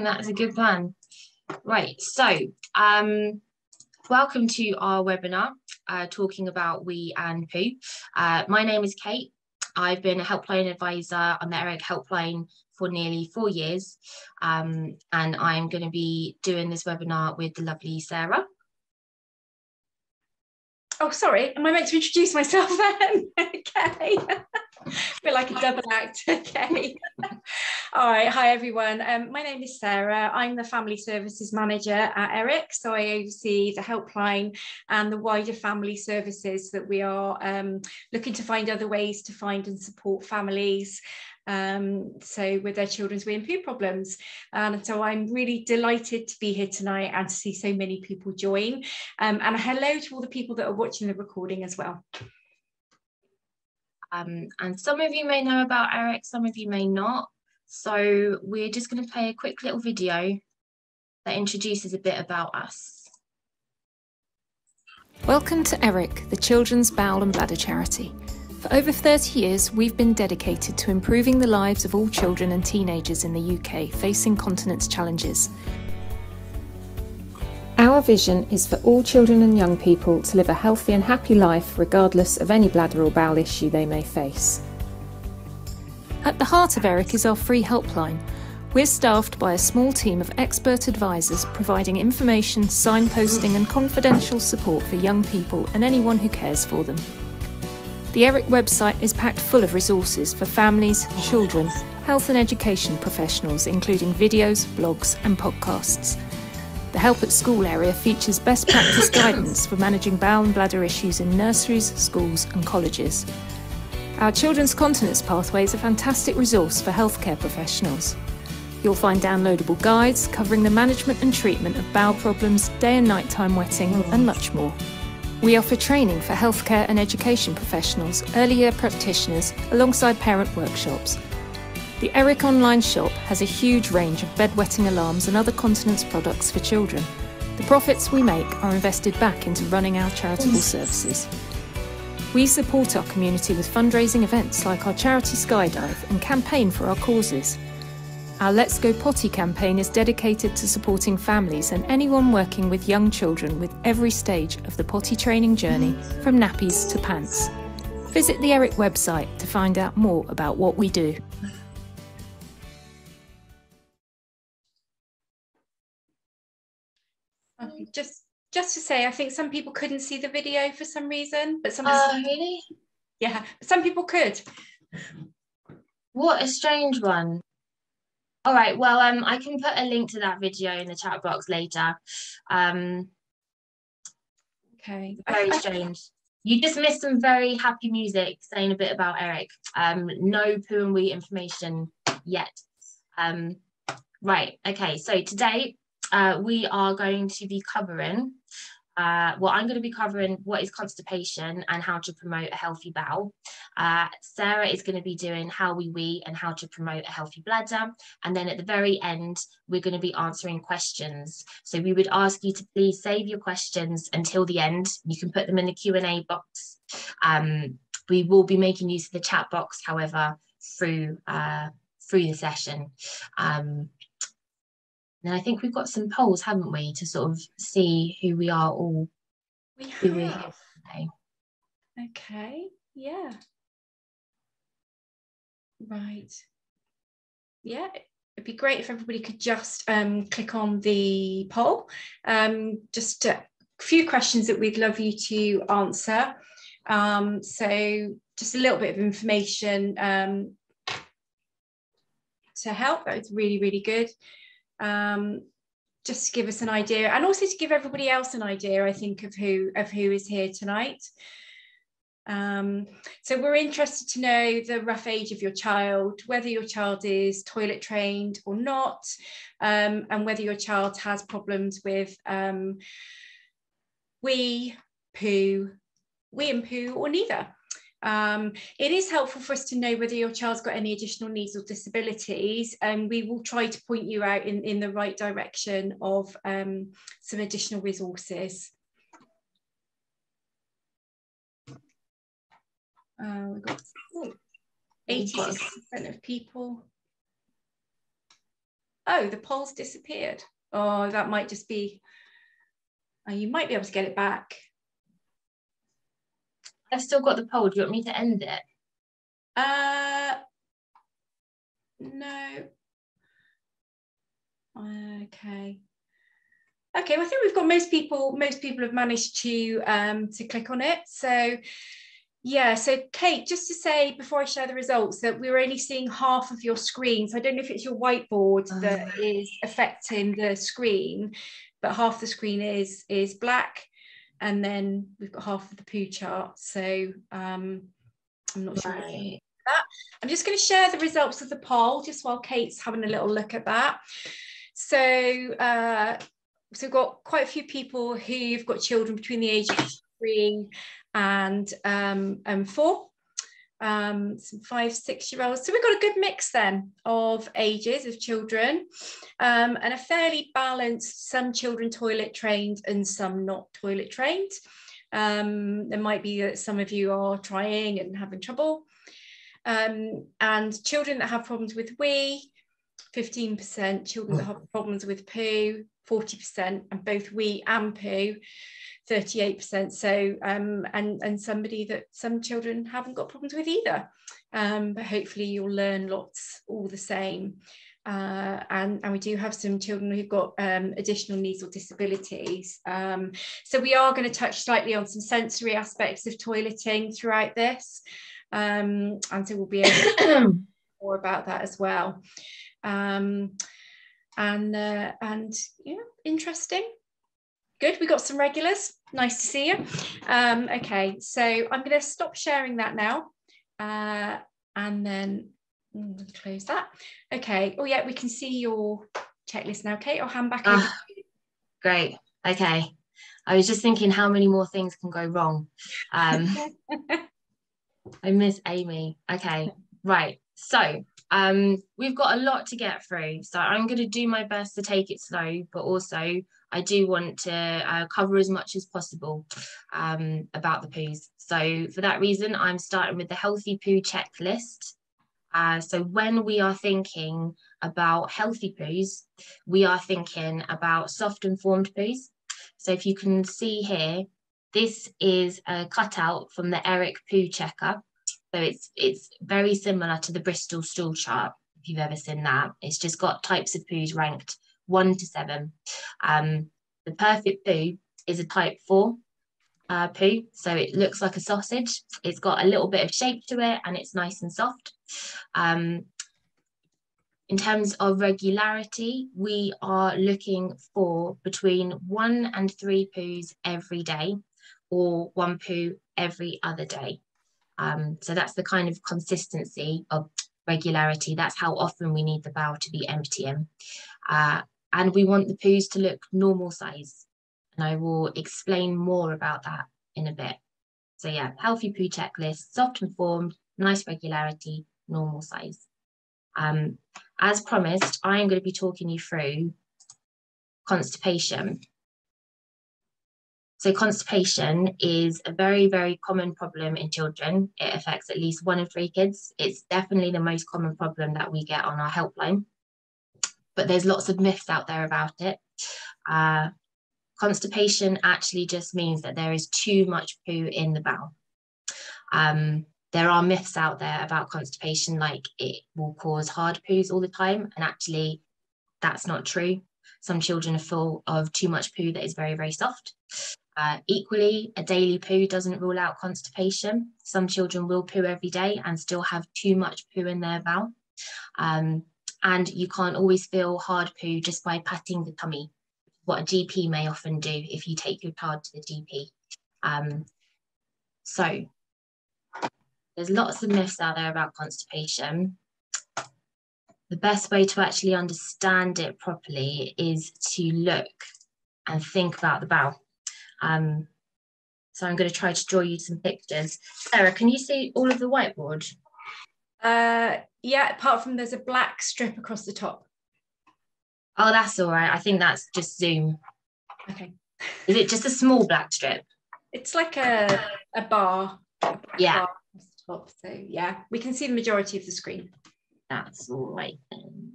That's a good plan. Right, so welcome to our webinar talking about wee and poo. My name is Kate. I've been a helpline advisor on the ERIC helpline for nearly 4 years, and I'm going to be doing this webinar with the lovely Sarah. Oh, sorry, am I meant to introduce myself then? Okay. Feel like a double act. Okay. All right. Hi, everyone. My name is Sarah. I'm the Family Services Manager at ERIC. So I oversee the helpline and the wider family services that we are looking to find other ways to find and support families. So with their children's wee and poo problems. And so I'm really delighted to be here tonight and to see so many people join. And a hello to all the people that are watching the recording as well. And some of you may know about ERIC, some of you may not. So we're just going to play a quick little video that introduces a bit about us. Welcome to ERIC, the Children's Bowel and Bladder Charity. For over 30 years, we've been dedicated to improving the lives of all children and teenagers in the UK facing continence challenges. Our vision is for all children and young people to live a healthy and happy life regardless of any bladder or bowel issue they may face. At the heart of ERIC is our free helpline. We're staffed by a small team of expert advisors providing information, signposting and confidential support for young people and anyone who cares for them. The ERIC website is packed full of resources for families, children, health and education professionals, including videos, blogs and podcasts. The Help at School area features best practice guidance for managing bowel and bladder issues in nurseries, schools and colleges. Our Children's Continence Pathway is a fantastic resource for healthcare professionals. You'll find downloadable guides covering the management and treatment of bowel problems, day and nighttime wetting and much more. We offer training for healthcare and education professionals, early year practitioners, alongside parent workshops. The ERIC online shop has a huge range of bedwetting alarms and other continence products for children. The profits we make are invested back into running our charitable services. We support our community with fundraising events like our charity skydive and campaign for our causes. Our Let's Go Potty campaign is dedicated to supporting families and anyone working with young children with every stage of the potty training journey, from nappies to pants. Visit the ERIC website to find out more about what we do. Just to say, I think some people couldn't see the video for some reason, but some Really? Yeah, some people could. What a strange one. All right, well, I can put a link to that video in the chat box later. Okay. Very strange. You just missed some very happy music saying a bit about ERIC. No poo and wee information yet. Right, okay, so today we are going to be covering, I'm going to be covering what is constipation and how to promote a healthy bowel. Sarah is going to be doing how we wee and how to promote a healthy bladder. And then at the very end, we're going to be answering questions. So we would ask you to please save your questions until the end. You can put them in the Q&A box. We will be making use of the chat box, however, through the session. And I think we've got some polls, haven't we, to sort of see who we are all. We have. Who we're here today. Okay, yeah. Right. Yeah, it'd be great if everybody could just click on the poll. Just a few questions that we'd love you to answer. So just a little bit of information to help. That was really, really good. Just to give us an idea, and also to give everybody else an idea, I think, of who is here tonight. So we're interested to know the rough age of your child, whether your child is toilet trained or not, and whether your child has problems with wee and poo, or neither. It is helpful for us to know whether your child's got any additional needs or disabilities, and we will try to point you out in the right direction of some additional resources. We've got 86% of people Oh, the poll's disappeared. Oh, that might just be, you might be able to get it back. I've still got the poll. Do you want me to end it? No. Okay. Okay, well, I think we've got most people have managed to click on it. So yeah, so Kate, just to say before I share the results that we're only seeing half of your screen. So I don't know if it's your whiteboard that is affecting the screen, but half the screen is black, and then we've got half of the poo chart. So I'm not sure. Right. That. I'm just going to share the results of the poll just while Kate's having a little look at that. So we've got quite a few people who've got children between the age of 3 and 4, some 5-6-year-olds. So we've got a good mix then of ages of children, and a fairly balanced, some children toilet trained and some not toilet trained. There might be that some of you are trying and having trouble. And children that have problems with wee, 15%, children that have problems with poo, 40%, and both wee and poo, 38%. So and some children haven't got problems with either, but hopefully you'll learn lots all the same. And we do have some children who've got additional needs or disabilities. So we are going to touch slightly on some sensory aspects of toileting throughout this, and so we'll be able to talk more about that as well. And yeah, interesting. Good, we got some regulars. Nice to see you. Okay, so I'm going to stop sharing that now, and then close that. Okay. Oh yeah, we can see your checklist now, Kate. I'll hand back over. Great. Okay. I was just thinking how many more things can go wrong. I miss Amy. Okay. Right. So we've got a lot to get through, so I'm going to do my best to take it slow, but also I do want to cover as much as possible about the poos. So for that reason, I'm starting with the healthy poo checklist. So when we are thinking about healthy poos, we are thinking about soft and formed poos. So if you can see here, this is a cutout from the Eric Poo Checker. So it's very similar to the Bristol stool chart, if you've ever seen that. It's just got types of poos ranked 1 to 7. The perfect poo is a type 4 poo, so it looks like a sausage. It's got a little bit of shape to it and it's nice and soft. In terms of regularity, we are looking for between 1 and 3 poos every day, or 1 poo every other day. So that's the kind of consistency of regularity. That's how often we need the bowel to be emptying. And we want the poos to look normal size. And I will explain more about that in a bit. So yeah, healthy poo checklist, soft and formed, nice regularity, normal size. As promised, I am going to be talking you through constipation. So constipation is a very, very common problem in children. It affects at least 1 in 3 kids. It's definitely the most common problem that we get on our helpline. But there's lots of myths out there about it. Constipation actually just means that there is too much poo in the bowel. There are myths out there about constipation, like it will cause hard poos all the time. And actually, that's not true. Some children are full of too much poo that is very, very soft. Equally, a daily poo doesn't rule out constipation. Some children will poo every day and still have too much poo in their bowel. And you can't always feel hard poo just by patting the tummy, what a GP may often do if you take your child to the GP. So there's lots of myths out there about constipation. The best way to actually understand it properly is to look and think about the bowel. So I'm going to try to draw you some pictures. Sarah, can you see all of the whiteboard? Yeah, apart from there's a black strip across the top. Oh, that's all right. I think that's just Zoom. Okay. Is it just a small black strip? It's like a bar. Yeah. Bar across the top. So yeah, we can see the majority of the screen. That's all right then.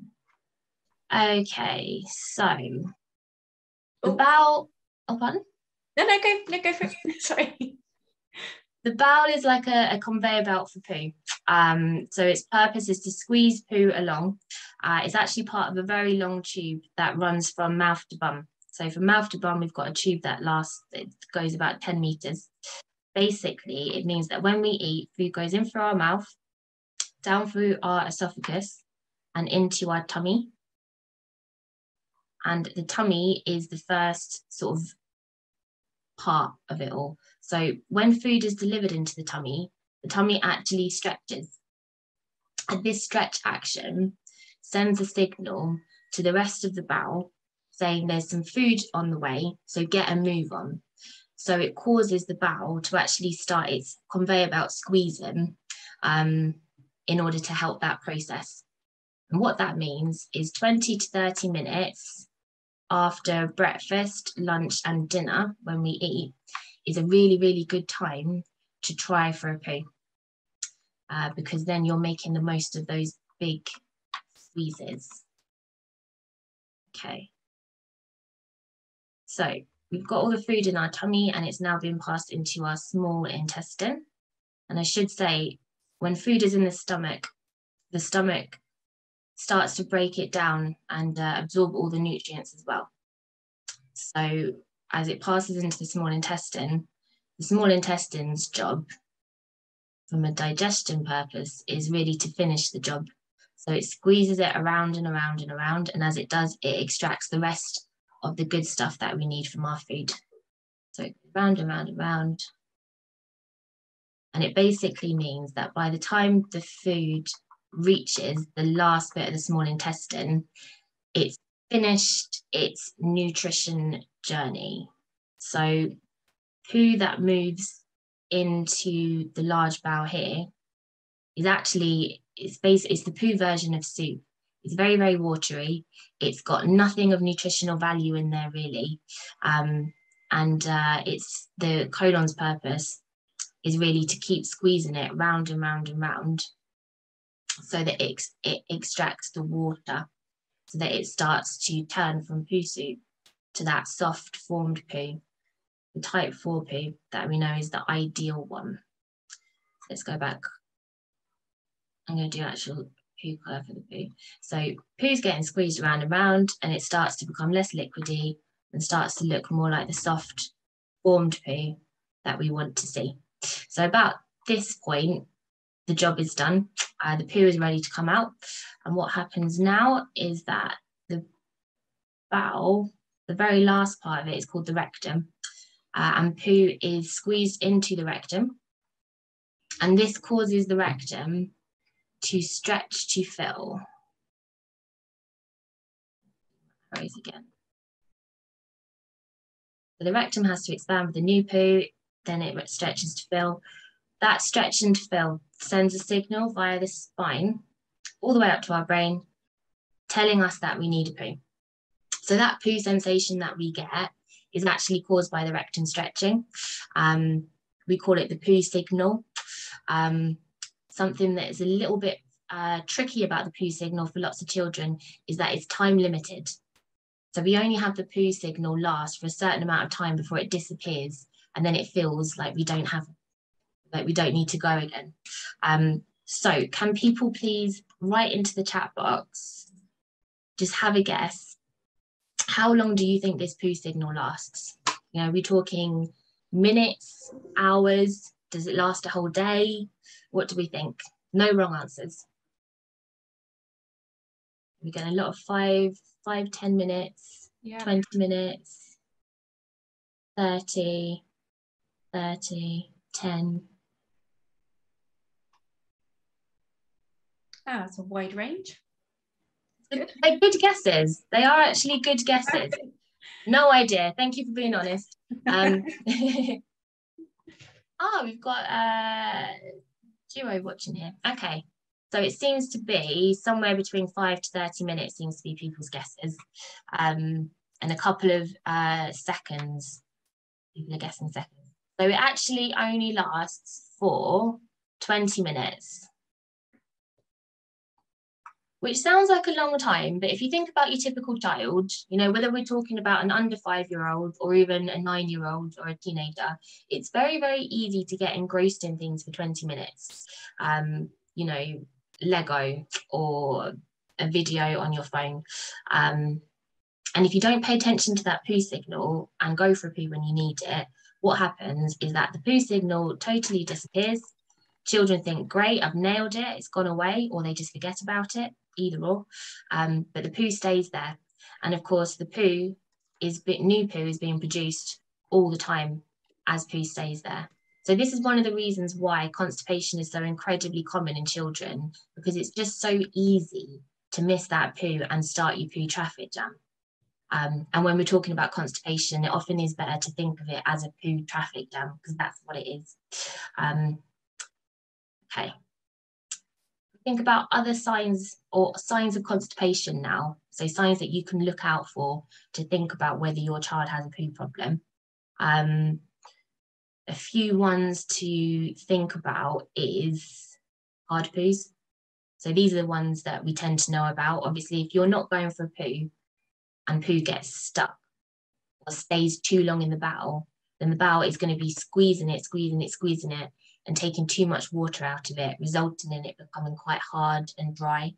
Okay, so the bowel, oh, pardon? No, go for it. Sorry. The bowel is like a conveyor belt for poo. So its purpose is to squeeze poo along. It's actually part of a very long tube that runs from mouth to bum. So from mouth to bum, we've got a tube that it goes about 10 meters. Basically, it means that when we eat, food goes in through our mouth, down through our esophagus, and into our tummy. And the tummy is the first sort of part of it all. So when food is delivered into the tummy actually stretches. And this stretch action sends a signal to the rest of the bowel saying there's some food on the way, so get a move on. So it causes the bowel to actually start its conveyor belt squeezing in order to help that process. And what that means is 20 to 30 minutes after breakfast, lunch, and dinner, when we eat, is a really, really good time to try for a poo. Because then you're making the most of those big squeezes. Okay. So we've got all the food in our tummy and it's now been passed into our small intestine. And I should say, when food is in the stomach starts to break it down and absorb all the nutrients as well. So as it passes into the small intestine's job from a digestion purpose is really to finish the job. So it squeezes it around and around and around, and as it does, it extracts the rest of the good stuff that we need from our food. So round and round and round. And it basically means that by the time the food reaches the last bit of the small intestine, it's finished its nutrition journey. So poo that moves into the large bowel here is actually, it's the poo version of soup. It's very, very watery. It's got nothing of nutritional value in there really. It's the colon's purpose is really to keep squeezing it round and round and round so that it extracts the water, so that it starts to turn from poo soup to that soft formed poo, the type 4 poo that we know is the ideal one. Let's go back. I'm going to do actual poo colour for the poo. So poo's getting squeezed around and round and it starts to become less liquidy and starts to look more like the soft formed poo that we want to see. So about this point, the job is done. The poo is ready to come out. And what happens now is that the bowel, the very last part of it is called the rectum. And poo is squeezed into the rectum. And this causes the rectum to stretch to fill. Raise again. So the rectum has to expand with the new poo, then it stretches to fill. That stretching to fill sends a signal via the spine all the way up to our brain, telling us that we need a poo. So that poo sensation that we get is actually caused by the rectum stretching. We call it the poo signal. Something that is a little bit tricky about the poo signal for lots of children is that it's time limited. So we only have the poo signal last for a certain amount of time before it disappears, and then it feels like we don't need to go again. So can people please write into the chat box, just have a guess, how long do you think this poo signal lasts? You know, are we talking minutes, hours? Does it last a whole day? What do we think? No wrong answers. We get a lot of 5, 10 minutes, yeah. 20 minutes, 30, 10. Oh, that's a wide range. They're good guesses. They are actually good guesses. No idea. Thank you for being honest. We've got a duo watching here. Okay. So it seems to be somewhere between 5 to 30 minutes seems to be people's guesses. And a couple of seconds. People are guessing seconds. So it actually only lasts for 20 minutes. which sounds like a long time, but if you think about your typical child, you know, whether we're talking about an under 5-year-old or even a 9-year-old or a teenager, it's very, very easy to get engrossed in things for 20 minutes. You know, Lego or a video on your phone. And if you don't pay attention to that poo signal and go for a poo when you need it, what happens is that the poo signal totally disappears. Children think, great, I've nailed it, it's gone away, or they just forget about it, either or. But the poo stays there. And of course, the poo new poo is being produced all the time as poo stays there. So this is one of the reasons why constipation is so incredibly common in children, because it's just so easy to miss that poo and start your poo traffic jam. And when we're talking about constipation, it often is better to think of it as a poo traffic jam, because that's what it is. Okay. Think about other signs or signs of constipation now. So signs that you can look out for to think about whether your child has a poo problem. A few ones to think about is hard poos. So these are the ones that we tend to know about. Obviously, if you're not going for a poo and poo gets stuck or stays too long in the bowel, then the bowel is going to be squeezing it, and taking too much water out of it, resulting in it becoming quite hard and dry.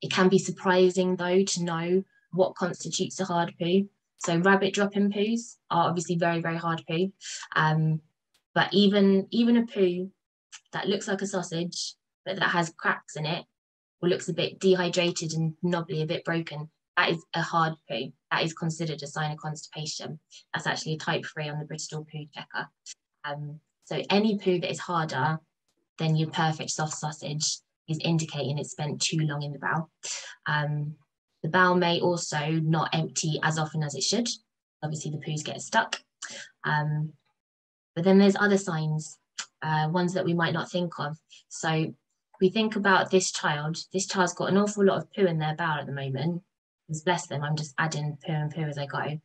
It can be surprising, though, to know what constitutes a hard poo. So rabbit dropping poos are obviously very, very hard poo. But even a poo that looks like a sausage, but that has cracks in it, or looks a bit dehydrated and knobbly, a bit broken, that is a hard poo. That is considered a sign of constipation. That's actually a type 3 on the Bristol poo checker. So any poo that is harder than your perfect soft sausage is indicating it's spent too long in the bowel. The bowel may also not empty as often as it should. Obviously, the poos get stuck. But then there's other signs, ones that we might not think of. So we think about this child's got an awful lot of poo in their bowel at the moment. Bless them, I'm just adding poo and poo as I go.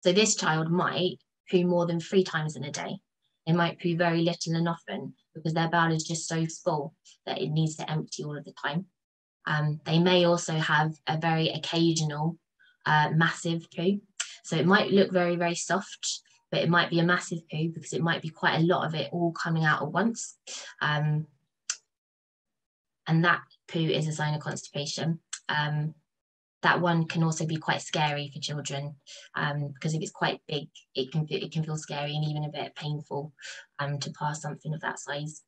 So this child might poo more than 3 times in a day. They might poo very little and often because their bowel is just so full that it needs to empty all of the time. They may also have a very occasional massive poo. So it might look very, very soft, but it might be a massive poo because it might be quite a lot of it all coming out at once. And that poo is a sign of constipation. That one can also be quite scary for children because if it's quite big, it can feel scary and even a bit painful to pass something of that size.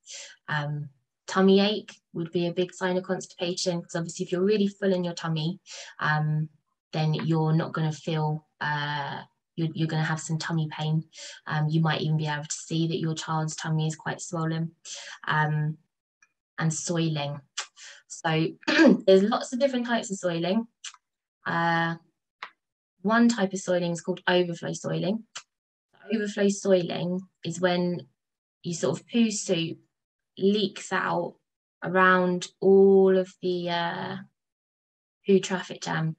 Tummy ache would be a big sign of constipation because obviously if you're really full in your tummy, then you're not going to feel, you're going to have some tummy pain. You might even be able to see that your child's tummy is quite swollen. And soiling. So there's lots of different types of soiling. One type of soiling is called overflow soiling. Overflow soiling is when you sort of poo soup leaks out around all of the poo traffic jam.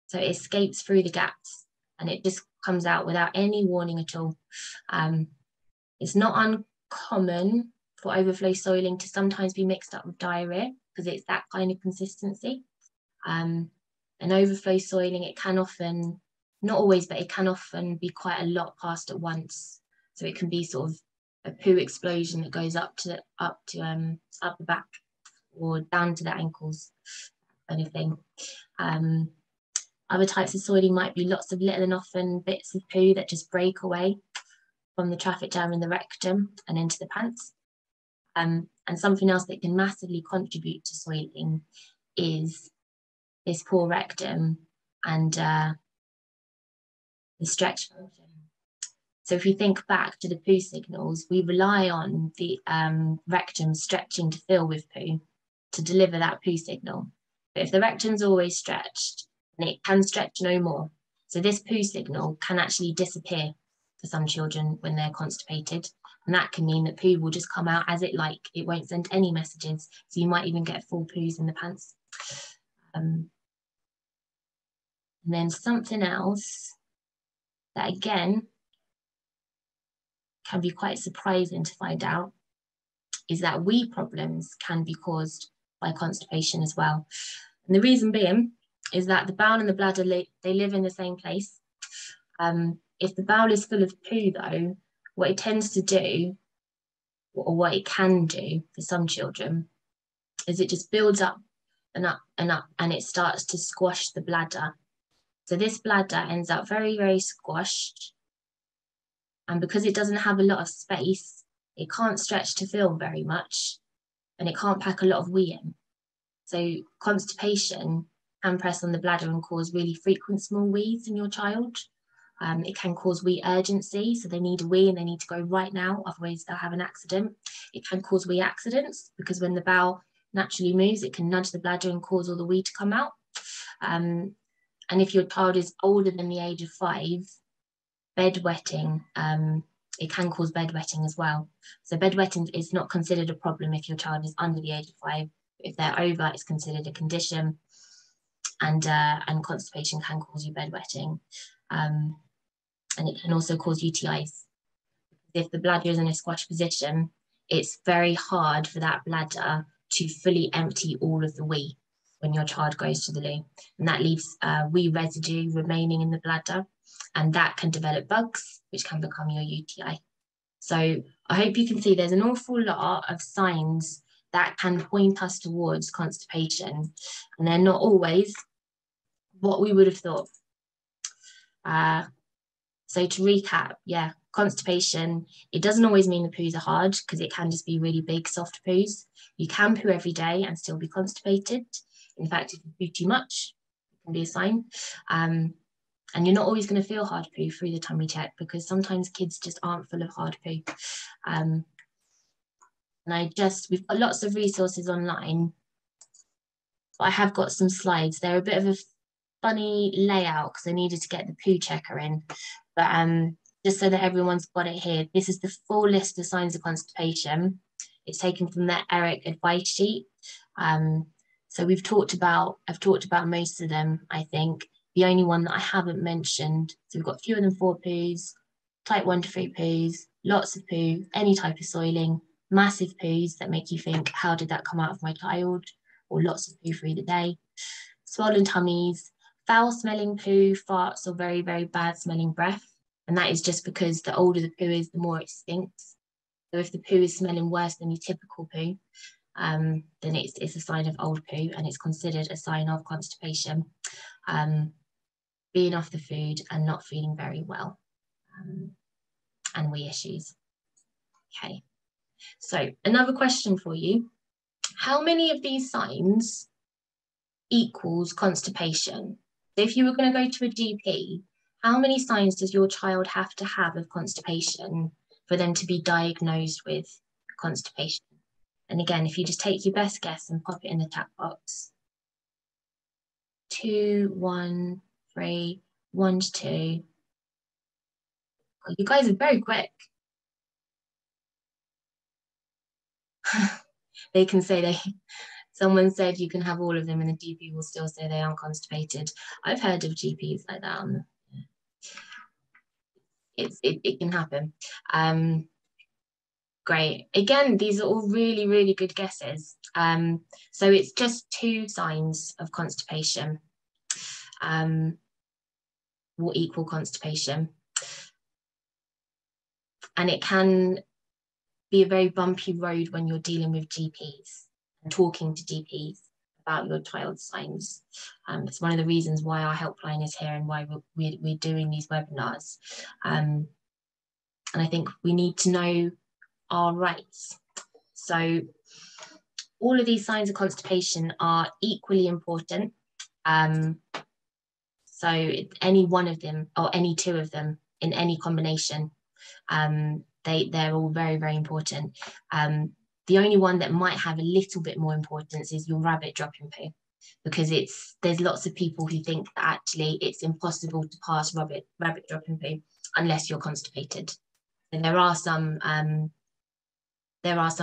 So it escapes through the gaps and it just comes out without any warning at all. It's not uncommon for overflow soiling to sometimes be mixed up with diarrhea because it's that kind of consistency. And overflow soiling, it can often, not always, but it can often be quite a lot passed at once. So it can be sort of a poo explosion that goes up the back or down to the ankles, kind of thing. Other types of soiling might be lots of little and often bits of poo that just break away from the traffic jam in the rectum and into the pants. And something else that can massively contribute to soiling is this poor rectum and the stretch function. So if we think back to the poo signals, we rely on the rectum stretching to fill with poo to deliver that poo signal. But if the rectum's always stretched, then it can stretch no more. So this poo signal can actually disappear for some children when they're constipated. And that can mean that poo will just come out as it like. It won't send any messages. So you might even get full poos in the pants. And then something else that again can be quite surprising to find out is that wee problems can be caused by constipation as well. And the reason being is that the bowel and the bladder, they live in the same place. If the bowel is full of poo though, what it tends to do, or what it can do for some children, is it just builds up and up and up, and it starts to squash the bladder. So this bladder ends up very, very squashed. And because it doesn't have a lot of space, it can't stretch to fill very much, and it can't pack a lot of wee in. So constipation can press on the bladder and cause really frequent small wees in your child. It can cause wee urgency, so they need a wee and they need to go right now, otherwise they'll have an accident. It can cause wee accidents, because when the bowel naturally moves, it can nudge the bladder and cause all the wee to come out. And if your child is older than the age of 5, bedwetting, it can cause bedwetting as well. So bedwetting is not considered a problem if your child is under the age of 5. If they're over, it's considered a condition, and constipation can cause you bedwetting. And it can also cause UTIs. If the bladder is in a squashed position, it's very hard for that bladder to fully empty all of the wee when your child goes to the loo. And that leaves wee residue remaining in the bladder, and that can develop bugs, which can become your UTI. So I hope you can see there's an awful lot of signs that can point us towards constipation, and they're not always what we would have thought. So to recap, yeah, constipation, it doesn't always mean the poos are hard, because it can just be really big, soft poos. You can poo every day and still be constipated. In fact, if you poo too much, it can be a sign. And you're not always going to feel hard poo through the tummy check, because sometimes kids just aren't full of hard poo. And we've got lots of resources online, but I have got some slides. They're a bit of a funny layout because I needed to get the poo checker in. But just so that everyone's got it here, this is the full list of signs of constipation. It's taken from the ERIC advice sheet. So I've talked about most of them, I think. The only one that I haven't mentioned, so we've got fewer than 4 poos, type 1 to 3 poos, lots of poo, any type of soiling, massive poos that make you think, how did that come out of my child? Or lots of poo through the day, swollen tummies, foul smelling poo, farts, or very, very bad smelling breath. And that is just because the older the poo is, the more it stinks. So if the poo is smelling worse than your typical poo, then it's a sign of old poo, and it's considered a sign of constipation. Being off the food and not feeling very well, and wee issues. Okay, so another question for you. How many of these signs equals constipation? So if you were going to go to a GP, how many signs does your child have to have of constipation for them to be diagnosed with constipation? And again, if you just take your best guess and pop it in the chat box. 2, 1, 3, 1 to 2. Oh, you guys are very quick. They can say someone said you can have all of them and the GP will still say they aren't constipated. I've heard of GPs like that. It can happen. Great. Again, these are all really, really good guesses. So it's just 2 signs of constipation will equal constipation. And it can be a very bumpy road when you're dealing with GPs and talking to GPs about your child's signs. It's one of the reasons why our helpline is here and why we're doing these webinars. And I think we need to know our rights. So all of these signs of constipation are equally important. So any one of them or any 2 of them in any combination, they're all very, very important. The only one that might have a little bit more importance is your rabbit dropping poo, because there's lots of people who think that actually it's impossible to pass rabbit dropping poo unless you're constipated. And there are some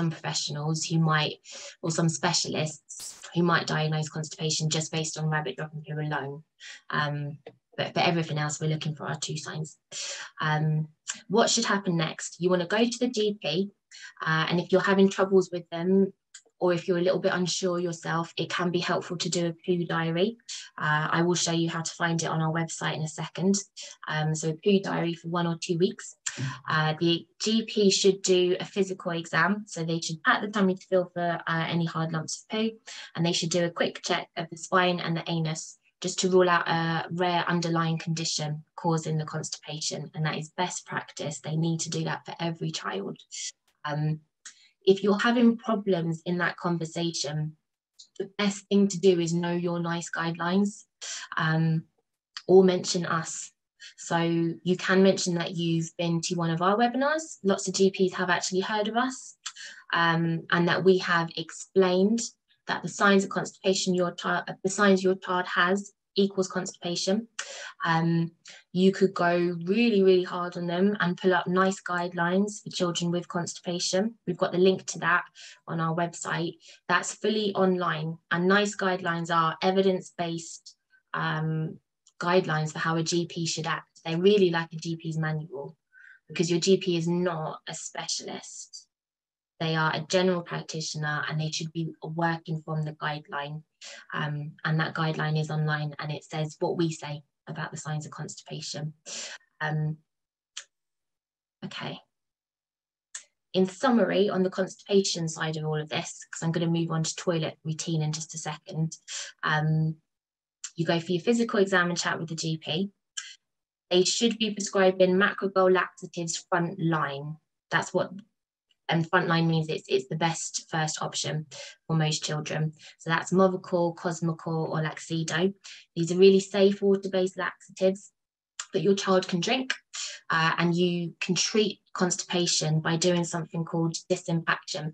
professionals who might, or some specialists who might diagnose constipation just based on rabbit dropping poo alone. But for everything else, we're looking for our 2 signs. What should happen next? You want to go to the GP, and if you're having troubles with them, or if you're a little bit unsure yourself, it can be helpful to do a poo diary. I will show you how to find it on our website in a second. So a poo diary for 1 or 2 weeks. The GP should do a physical exam, so they should pat the tummy to feel for any hard lumps of poo, and they should do a quick check of the spine and the anus, just to rule out a rare underlying condition causing the constipation, and that is best practice. They need to do that for every child. If you're having problems in that conversation, the best thing to do is know your NICE guidelines, or mention us. So you can mention that you've been to one of our webinars. Lots of GPs have actually heard of us, and that we have explained that the signs of constipation the signs your child has equals constipation. You could go really, really hard on them and pull up NICE guidelines for children with constipation. We've got the link to that on our website. That's fully online, and NICE guidelines are evidence-based guidelines for how a GP should act. They're really like a GP's manual, because your GP is not a specialist. They are a general practitioner, and they should be working from the guideline. And that guideline is online, and it says what we say about the signs of constipation. Okay. In summary, on the constipation side of all of this, because I'm going to move on to toilet routine in just a second, you go for your physical exam and chat with the GP. They should be prescribing Macrogol laxatives front line. That's what, and frontline means it's the best first option for most children. So that's Movicol, Cosmicol, or Laxido. These are really safe water-based laxatives that your child can drink, and you can treat constipation by doing something called disimpaction.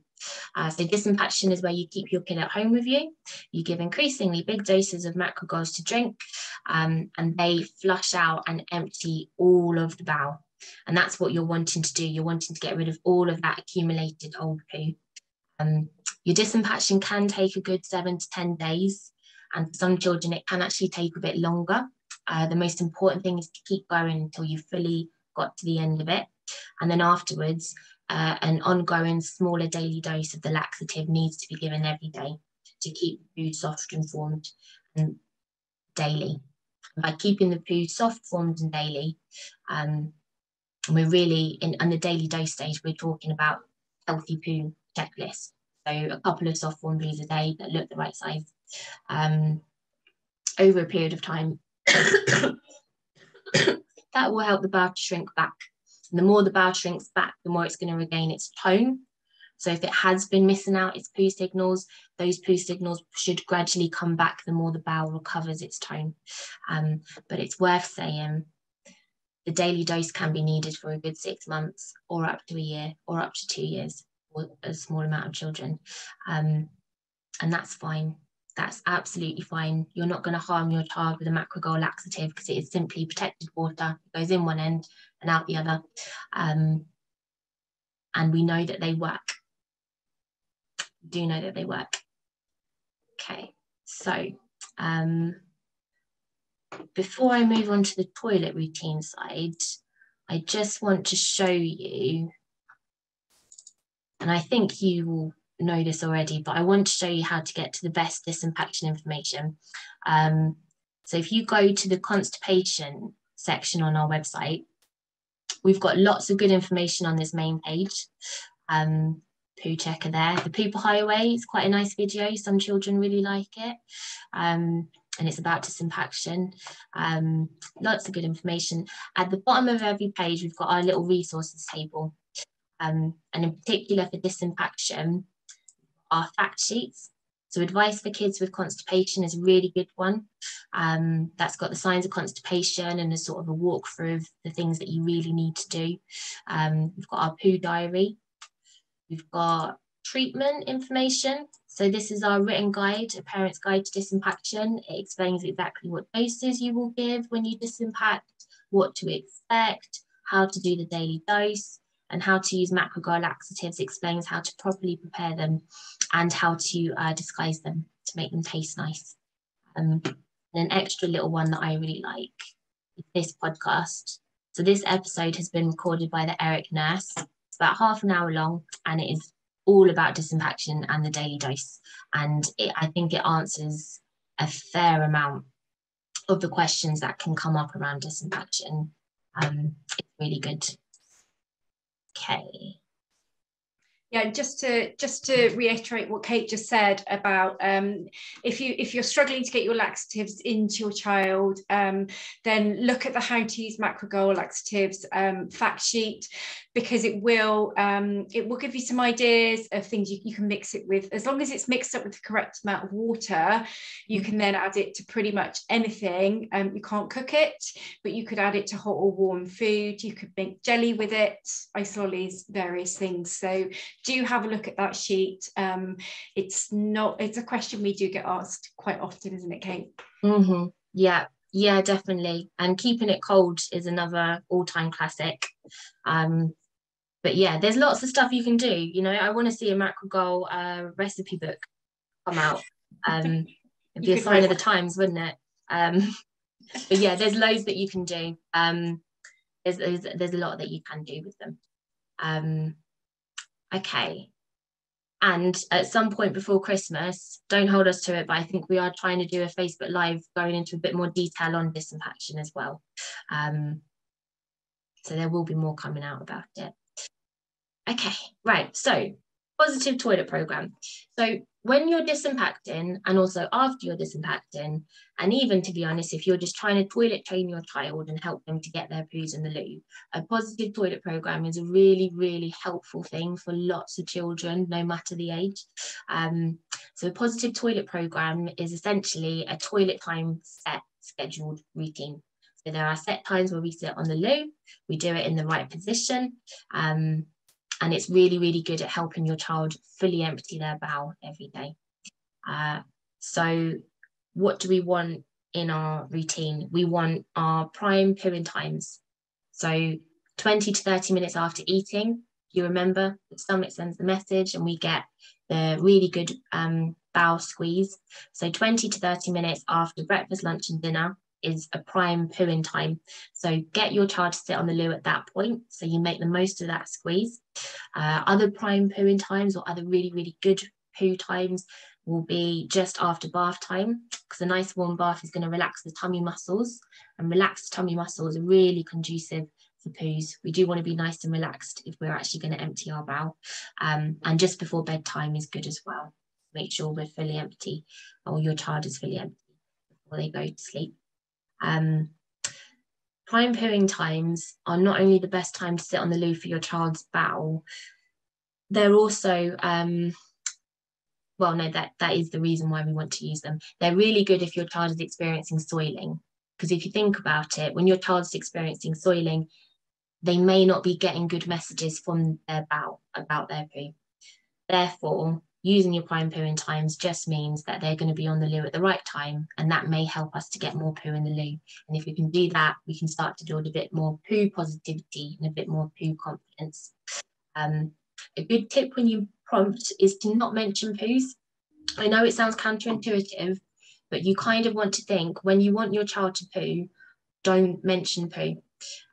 So disimpaction is where you keep your kid at home with you. You give increasingly big doses of macrogols to drink, and they flush out and empty all of the bowel. And that's what you're wanting to do. You're wanting to get rid of all of that accumulated old poo. Your disimpaction can take a good 7 to 10 days. And for some children, it can actually take a bit longer. The most important thing is to keep going until you've fully got to the end of it. And then afterwards, an ongoing smaller daily dose of the laxative needs to be given every day to keep the poo soft and formed and daily. By keeping the poo soft, formed and daily, we're really, on the daily dose stage, we're talking about healthy poo checklist. So a couple of soft form peas a day that look the right size over a period of time. That will help the bowel to shrink back. And the more the bowel shrinks back, the more it's going to regain its tone. So if it has been missing out its poo signals, those poo signals should gradually come back the more the bowel recovers its tone. But it's worth saying the daily dose can be needed for a good 6 months, or up to a year, or up to 2 years, for a small amount of children. And that's fine. That's absolutely fine. You're not going to harm your child with a Macrogol laxative, because it is simply protected water. It goes in one end and out the other. And we know that they work. We do know that they work. Okay, so before I move on to the toilet routine side, I just want to show you, and I think you will know this already, but I want to show you how to get to the best disimpaction information. So if you go to the constipation section on our website, we've got lots of good information on this main page. Poo checker there. The Pooper Highway is quite a nice video. Some children really like it. And it's about disimpaction. Lots of good information. At the bottom of every page, we've got our little resources table. And in particular for disimpaction, our fact sheets. So advice for kids with constipation is a really good one. That's got the signs of constipation and a sort of a walkthrough of the things that you really need to do. We've got our poo diary. We've got treatment information. So this is our written guide, a parent's guide to disimpaction. It explains exactly what doses you will give when you disimpact, what to expect, how to do the daily dose, and how to use Macrogol laxatives. Explains how to properly prepare them and how to disguise them to make them taste nice. And an extra little one that I really like is this podcast. So this episode has been recorded by the Eric nurse. It's about half an hour long, and it is all about disimpaction and the daily dose. And I think it answers a fair amount of the questions that can come up around disimpaction. It's really good. Okay. Yeah, just to reiterate what Kate just said about if you're struggling to get your laxatives into your child, then look at the How to Use Macrogol Laxatives fact sheet, because it will give you some ideas of things you can mix it with. As long as it's mixed up with the correct amount of water, you can then add it to pretty much anything. You can't cook it, but you could add it to hot or warm food. You could make jelly with it, ice lollies, various things. So do have a look at that sheet. It's a question we do get asked quite often, isn't it, Kate? Mm-hmm. Yeah, definitely. And keeping it cold is another all-time classic. But yeah, there's lots of stuff you can do. You know, I want to see a Macrogol recipe book come out. It'd be a sign of the times, wouldn't it? But yeah, there's loads that you can do. There's a lot that you can do with them. Okay. And at some point before Christmas, don't hold us to it, but I think we are trying to do a Facebook Live going into a bit more detail on disimpaction as well. So there will be more coming out about it. Okay, right, so positive toilet program. So when you're disimpacting, and also after you're disimpacting, and even, to be honest, if you're just trying to toilet train your child and help them to get their poos in the loo, a positive toilet program is a really, really helpful thing for lots of children, no matter the age. So a positive toilet program is essentially a toilet time set, scheduled routine. So there are set times where we sit on the loo, we do it in the right position, and it's really, really good at helping your child fully empty their bowel every day. So what do we want in our routine? We want our prime pooing times. So 20 to 30 minutes after eating, you remember the stomach sends the message and we get the really good bowel squeeze. So 20 to 30 minutes after breakfast, lunch and dinner is a prime pooing time. So get your child to sit on the loo at that point, so you make the most of that squeeze. Other prime pooing times or other really, really good poo times will be just after bath time, because a nice warm bath is going to relax the tummy muscles, and relaxed tummy muscles are really conducive for poos. We do want to be nice and relaxed if we're actually going to empty our bowel. And just before bedtime is good as well. Make sure we're fully empty, or your child is fully empty before they go to sleep. Prime pooing times are not only the best time to sit on the loo for your child's bowel, they're also, well, no, that is the reason why we want to use them. They're really good if your child is experiencing soiling, because if you think about it, when your child's experiencing soiling, they may not be getting good messages from their bowel about their poo. Therefore, using your prime pooing times just means that they're going to be on the loo at the right time, and that may help us to get more poo in the loo. And if we can do that, we can start to build a bit more poo positivity and a bit more poo confidence. A good tip when you prompt is to not mention poos. I know it sounds counterintuitive, but you kind of want to think, when you want your child to poo, don't mention poo,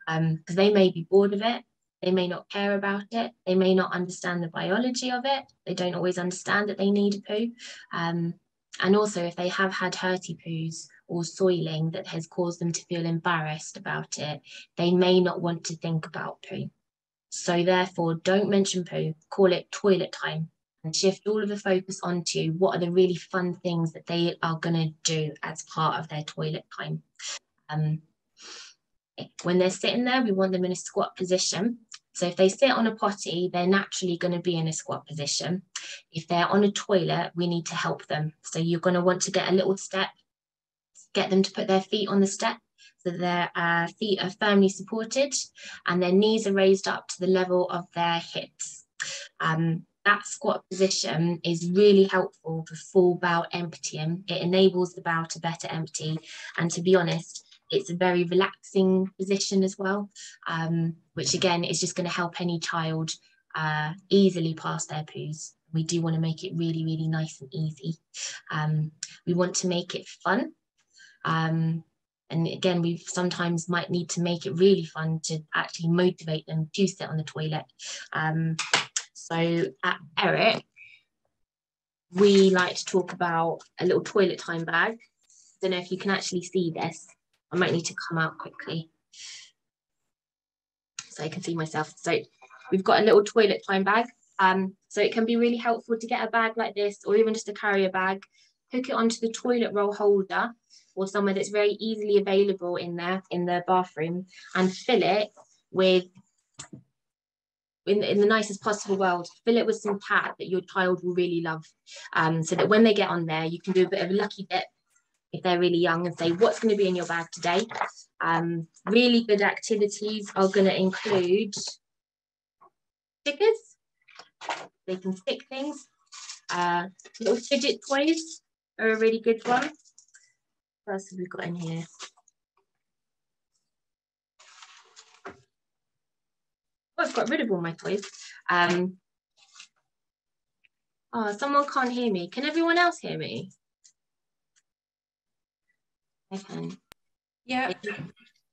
because they may be bored of it. They may not care about it. They may not understand the biology of it. They don't always understand that they need a poo. And also, if they have had hurty poos or soiling that has caused them to feel embarrassed about it, they may not want to think about poo. So therefore, don't mention poo, call it toilet time, and shift all of the focus onto what are the really fun things that they are going to do as part of their toilet time. When they're sitting there, we want them in a squat position. So if they sit on a potty, they're naturally going to be in a squat position. If they're on a toilet, we need to help them. So you're going to want to get a little step, get them to put their feet on the step so their feet are firmly supported and their knees are raised up to the level of their hips. That squat position is really helpful for full bowel emptying. It enables the bowel to better empty. And to be honest, it's a very relaxing position as well, which again is just going to help any child easily pass their poos. We do want to make it really, really nice and easy. We want to make it fun. And again, we sometimes might need to make it really fun to actually motivate them to sit on the toilet. So at Eric, we like to talk about a little toilet time bag. Don't know if you can actually see this. I might need to come out quickly so I can see myself. So we've got a little toilet time bag. So it can be really helpful to get a bag like this, or even just a carrier bag, hook it onto the toilet roll holder or somewhere that's very easily available in the bathroom, and fill it with, in the nicest possible world, fill it with some cat that your child will really love, so that when they get on there, you can do a bit of a lucky dip if they're really young and say, what's going to be in your bag today? Really good activities are going to include stickers. They can stick things. Little fidget toys are a really good one. What else have we got in here? Oh, I've got rid of all my toys. Oh, someone can't hear me. Can everyone else hear me? I can. Yeah.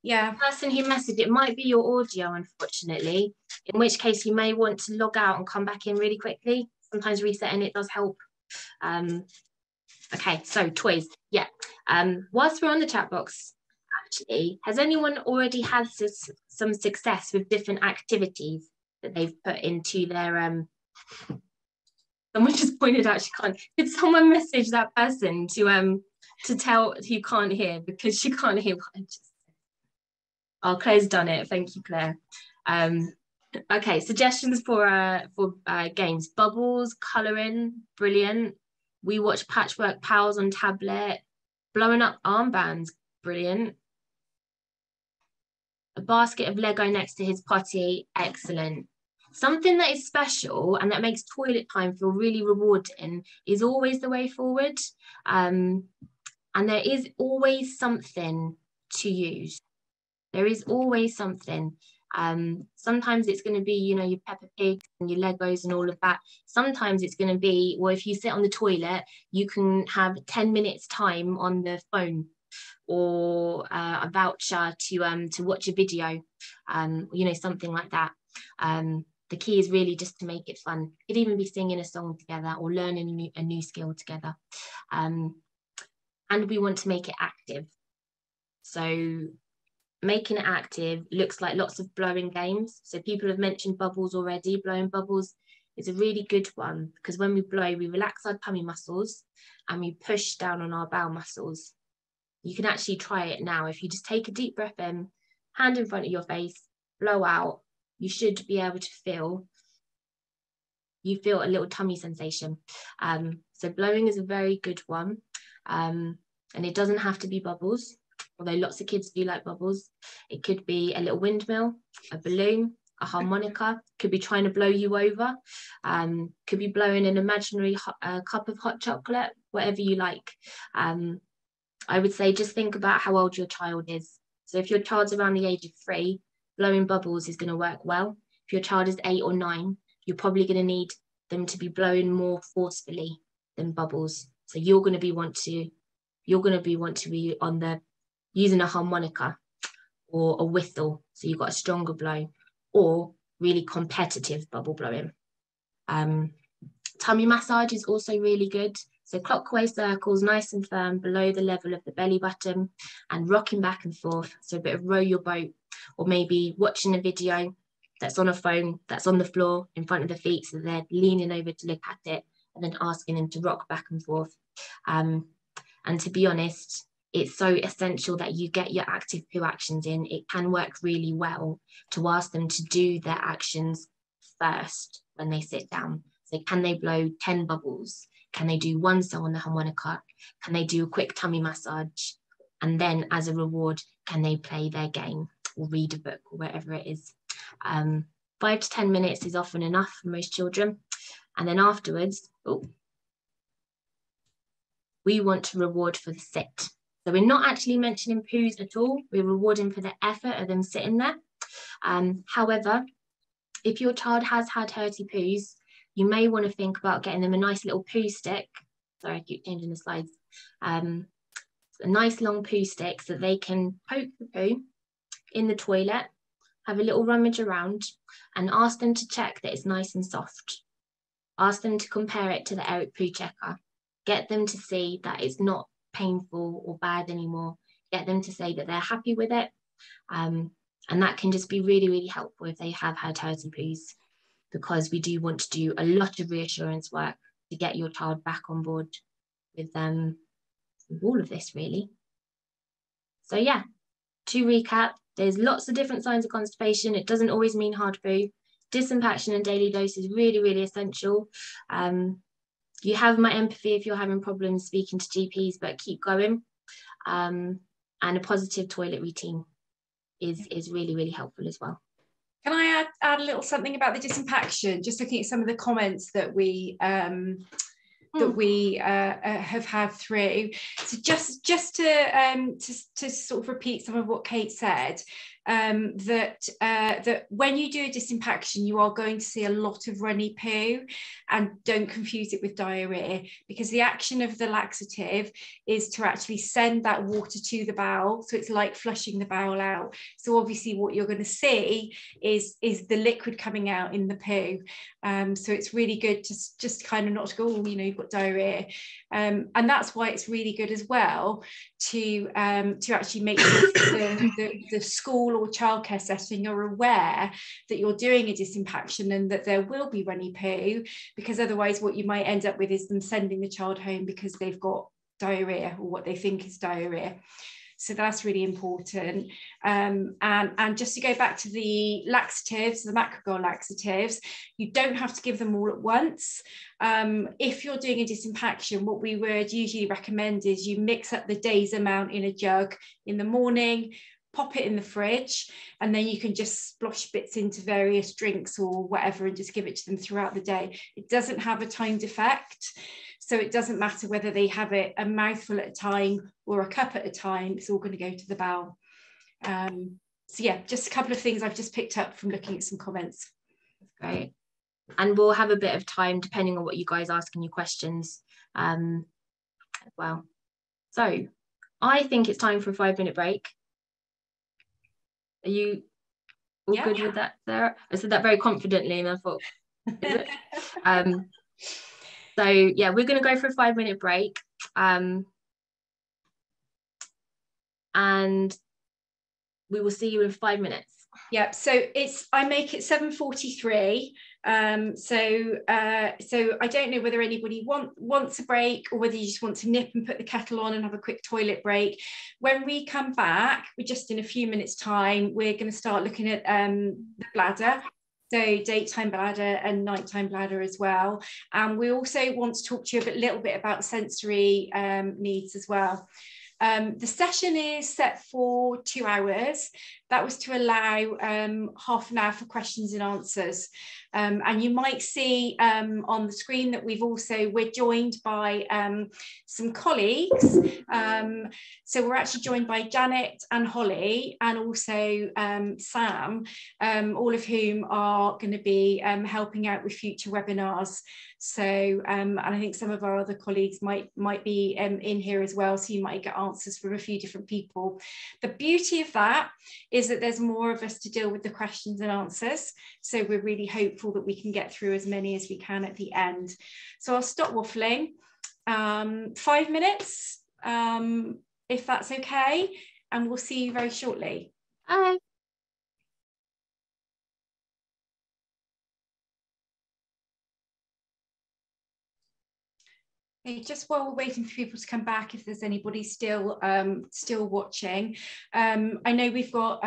Yeah. The person who messaged, it might be your audio, unfortunately, in which case you may want to log out and come back in really quickly. Sometimes resetting it does help. Okay, so toys. Yeah. Whilst we're on the chat box, actually, has anyone already had some success with different activities that they've put into their someone just pointed out she can't. Did someone message that person to tell who can't hear, because she can't hear what I just said? Oh, Claire's done it. Thank you, Claire. Okay, suggestions for games. Bubbles, colouring, brilliant. We watch Patchwork Pals on tablet. Blowing up armbands, brilliant. A basket of Lego next to his potty, excellent. Something that is special and that makes toilet time feel really rewarding is always the way forward. And there is always something to use. There is always something. Sometimes it's going to be, you know, your Peppa Pig and your Legos and all of that. Sometimes it's going to be, well, if you sit on the toilet, you can have 10 minutes time on the phone, or a voucher to watch a video, you know, something like that. The key is really just to make it fun. It could even be singing a song together or learning a new skill together. And we want to make it active. So making it active looks like lots of blowing games. So people have mentioned bubbles already. Blowing bubbles is a really good one, because when we blow, we relax our tummy muscles and we push down on our bowel muscles. You can actually try it now. If you just take a deep breath in, hand in front of your face, blow out, you should be able to feel a little tummy sensation. So blowing is a very good one. And it doesn't have to be bubbles, although lots of kids do like bubbles. It could be a little windmill, a balloon, a harmonica, could be trying to blow you over, could be blowing an imaginary cup of hot chocolate, whatever you like. I would say just think about how old your child is. So if your child's around the age of 3, blowing bubbles is going to work well. If your child is 8 or 9, you're probably going to need them to be blowing more forcefully than bubbles. So you're going to be want to be on the using a harmonica or a whistle, so you've got a stronger blow, or really competitive bubble blowing. Tummy massage is also really good. So clockwise circles, nice and firm below the level of the belly button, and rocking back and forth. So a bit of row your boat, or maybe watching a video that's on a phone, that's on the floor in front of the feet, so they're leaning over to look at it, and then asking them to rock back and forth. And to be honest, it's so essential that you get your active poo actions in. It can work really well to ask them to do their actions first when they sit down. So can they blow 10 bubbles? Can they do one song on the harmonica? Can they do a quick tummy massage? And then as a reward, can they play their game or read a book or whatever it is? 5 to 10 minutes is often enough for most children. And then afterwards, we want to reward for the sit. So we're not actually mentioning poos at all. We're rewarding for the effort of them sitting there. However, if your child has had hurty poos, you may want to think about getting them a nice little poo stick. Sorry, I keep changing the slides. A nice long poo stick so they can poke the poo in the toilet, have a little rummage around and ask them to check that it's nice and soft. Ask them to compare it to the Eric Poo checker. Get them to see that it's not painful or bad anymore. Get them to say that they're happy with it. And that can just be really, really helpful if they have had healthy poos, because we do want to do a lot of reassurance work to get your child back on board with all of this, really. So yeah, to recap, there's lots of different signs of constipation. It doesn't always mean hard poo. Disimpaction and daily dose is really, really essential. You have my empathy if you're having problems speaking to GPs, but keep going. And a positive toilet routine is really, really helpful as well. Can I add a little something about the disimpaction? Just looking at some of the comments that we have had through. So just to sort of repeat some of what Kate said, that when you do a disimpaction, you are going to see a lot of runny poo, and don't confuse it with diarrhea, because the action of the laxative is to actually send that water to the bowel. So it's like flushing the bowel out. So obviously what you're going to see is the liquid coming out in the poo. So it's really good to just kind of not to go, oh, you know, you've got diarrhea. And that's why it's really good as well to actually make sure the school or childcare setting are aware that you're doing a disimpaction and that there will be runny poo, because otherwise what you might end up with is them sending the child home because they've got diarrhea or what they think is diarrhea. So that's really important. And just to go back to the laxatives, the macrogol laxatives, you don't have to give them all at once. If you're doing a disimpaction, what we would usually recommend is you mix up the day's amount in a jug in the morning, pop it in the fridge, and then you can just splosh bits into various drinks or whatever and just give it to them throughout the day. It doesn't have a timed effect. So it doesn't matter whether they have it a mouthful at a time or a cup at a time, it's all going to go to the bowel. So yeah, just a couple of things I've just picked up from looking at some comments. Great. And we'll have a bit of time depending on what you guys ask in your questions as well. So I think it's time for a 5-minute break. Are you all good with that, Sarah? I said that very confidently and I thought, is it? So yeah, we're going to go for a 5-minute break, and we will see you in 5 minutes. Yeah, so I make it 7:43. So I don't know whether anybody wants a break or whether you just want to nip and put the kettle on and have a quick toilet break. When we come back, we're just in a few minutes time, we're going to start looking at the bladder. So daytime bladder and nighttime bladder as well. And we also want to talk to you a little bit about sensory needs as well. The session is set for 2 hours. That was to allow half an hour for questions and answers. And you might see on the screen that we're joined by some colleagues. So we're actually joined by Janet and Holly and also Sam, all of whom are going to be helping out with future webinars. So and I think some of our other colleagues might be in here as well, so you might get answers from a few different people. The beauty of that is that there's more of us to deal with the questions and answers, so we're really hopeful that we can get through as many as we can at the end. So I'll stop waffling. 5 minutes, if that's okay, and we'll see you very shortly. Bye. Just while we're waiting for people to come back, if there's anybody still watching, I know we've got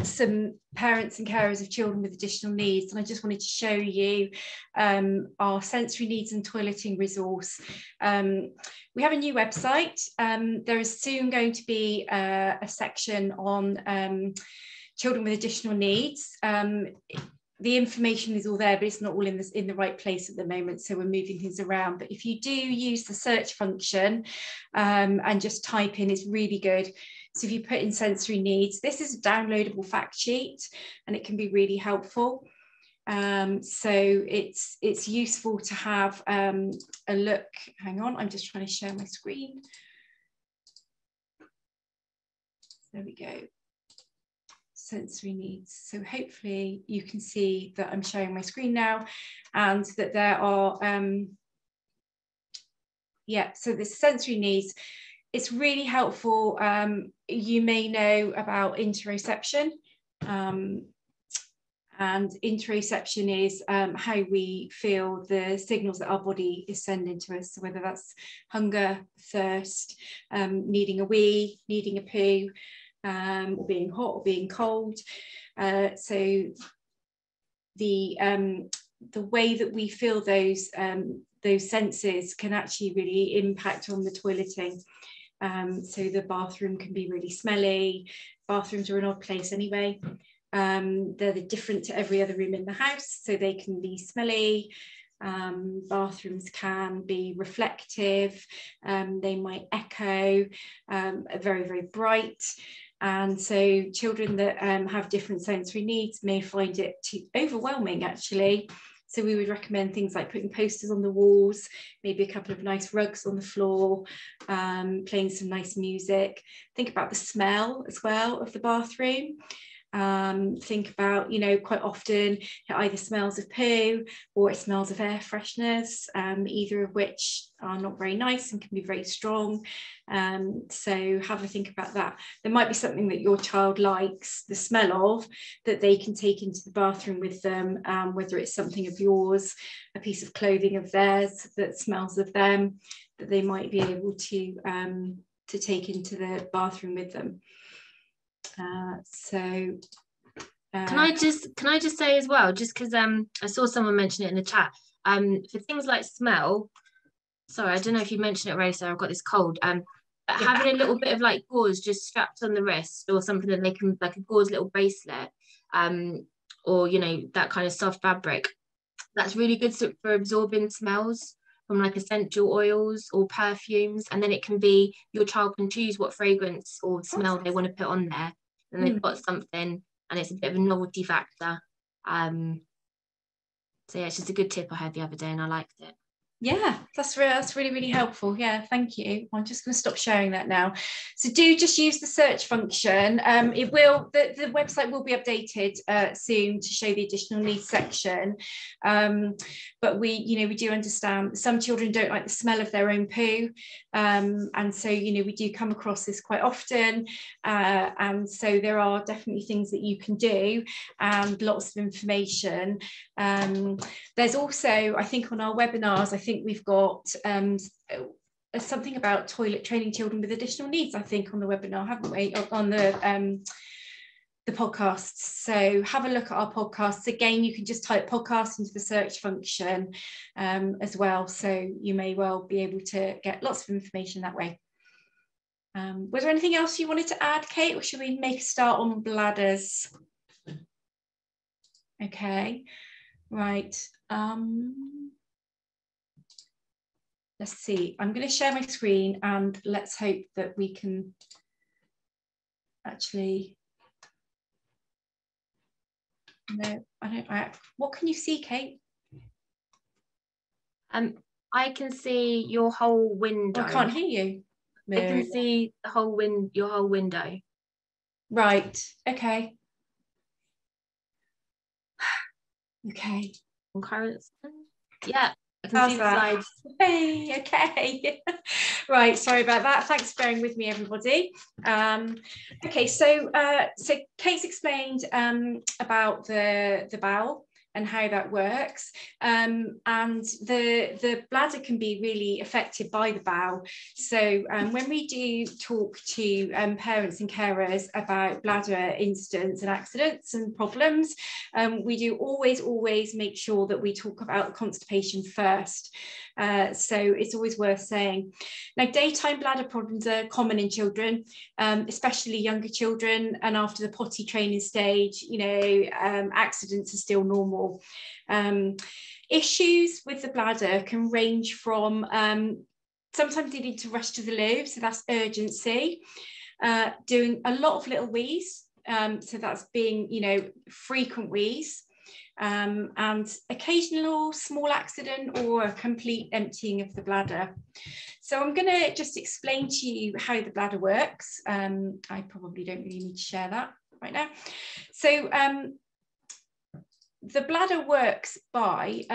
some parents and carers of children with additional needs, and I just wanted to show you our sensory needs and toileting resource. We have a new website. There is soon going to be a section on children with additional needs. The information is all there, but it's not all in the right place at the moment, so we're moving things around. But if you do use the search function and just type in, it's really good. So if you put in sensory needs, this is a downloadable fact sheet and it can be really helpful. So it's useful to have a look. Hang on, I'm just trying to share my screen. There we go. sensory needs. So hopefully you can see that I'm sharing my screen now, and that there are, so the sensory needs, it's really helpful. You may know about interoception. And interoception is how we feel the signals that our body is sending to us. So whether that's hunger, thirst, needing a wee, needing a poo, or being hot or being cold. So the way that we feel those senses can actually really impact on the toileting. So the bathroom can be really smelly. Bathrooms are an odd place anyway. They're different to every other room in the house, so they can be smelly. Bathrooms can be reflective. They might echo, very, very bright. And so children that have different sensory needs may find it too overwhelming, actually. So we would recommend things like putting posters on the walls, maybe a couple of nice rugs on the floor, playing some nice music. Think about the smell as well of the bathroom. Think about, you know, quite often it either smells of poo or it smells of air freshness, either of which are not very nice and can be very strong. So have a think about that. There might be something that your child likes the smell of that they can take into the bathroom with them, whether it's something of yours, a piece of clothing of theirs that smells of them, that they might be able to take into the bathroom with them. Can I just say as well, just because I saw someone mention it in the chat, for things like smell, sorry, I don't know if you mentioned it already, so I've got this cold, but having a little bit of like gauze just strapped on the wrist, or something that they can, like a gauze little bracelet, or, you know, that kind of soft fabric, that's really good for absorbing smells from like essential oils or perfumes. And then it can be, your child can choose what fragrance or smell they want to put on there, and they've got something, and it's a bit of a novelty factor. So yeah, it's just a good tip I had the other day and I liked it. Yeah, that's really, really helpful. Yeah, thank you. I'm just going to stop sharing that now. So do just use the search function. It will, the website will be updated soon to show the additional needs section. But we do understand some children don't like the smell of their own poo. And so, we do come across this quite often. And so there are definitely things that you can do and lots of information. There's also, I think on our webinars, I think we've got something about toilet training children with additional needs, I think, on the webinar, haven't we, on the podcasts. So have a look at our podcasts. Again, you can just type podcast into the search function as well. So you may well be able to get lots of information that way. Was there anything else you wanted to add, Kate, or should we make a start on bladders? Okay, right. Let's see, I'm going to share my screen and let's hope that we can actually, no, what can you see, Kate? I can see your whole window. I can't hear you. I can see the whole your whole window. Right, okay. Okay. Concurrence. Yeah, I can see the slides. Hey, okay. Right, sorry about that. Thanks for bearing with me, everybody. Okay, so Kate's explained about the bowel and how that works, and the bladder can be really affected by the bowel. So when we do talk to parents and carers about bladder incidents and accidents and problems, we do always make sure that we talk about constipation first. So it's always worth saying. Now, daytime bladder problems are common in children, especially younger children, and after the potty training stage, accidents are still normal. Issues with the bladder can range from sometimes you need to rush to the loo, so that's urgency, doing a lot of little wheeze, so that's being frequent wheeze, and occasional small accident or a complete emptying of the bladder. So I'm going to just explain to you how the bladder works. I probably don't really need to share that. right now. So the bladder works by,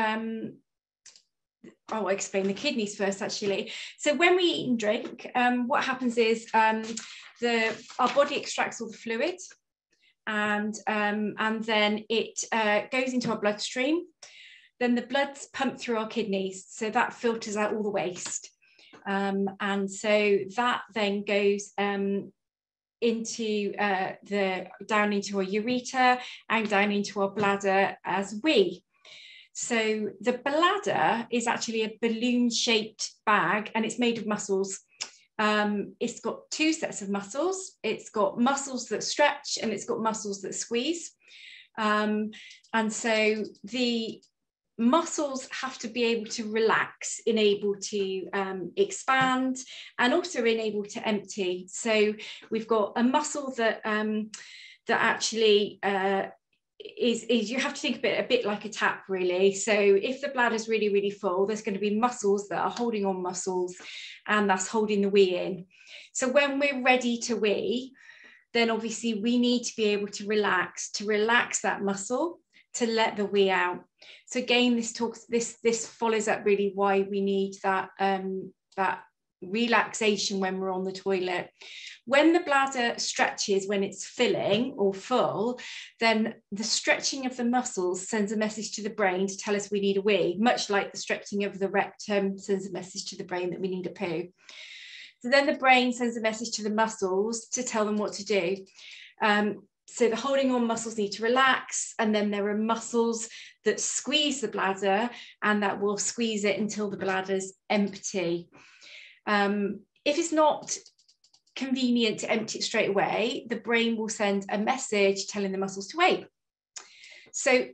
I'll explain the kidneys first actually. So when we eat and drink, what happens is our body extracts all the fluid, and then it goes into our bloodstream. Then the blood's pumped through our kidneys, so that filters out all the waste. And so that then goes into down into our ureter and down into our bladder as wee. So the bladder is actually a balloon-shaped bag, and it's made of muscles. It's got two sets of muscles. It's got muscles that stretch, and it's got muscles that squeeze. And so the muscles have to be able to relax, enable to expand, and also enable to empty. So we've got a muscle that that actually is you have to think of it a bit like a tap, really. So if the bladder is really, really full, there's going to be muscles that are holding on muscles, and that's holding the wee in. So when we're ready to wee, then obviously we need to be able to relax that muscle to let the wee out. So again, this follows up really why we need that that relaxation when we're on the toilet. When the bladder stretches, when it's filling or full, then the stretching of the muscles sends a message to the brain to tell us we need a wee, much like the stretching of the rectum sends a message to the brain that we need a poo. So then the brain sends a message to the muscles to tell them what to do. So the holding on muscles need to relax, and then there are muscles that squeeze the bladder, and that will squeeze it until the bladder's empty. If it's not convenient to empty it straight away, the brain will send a message telling the muscles to wait. So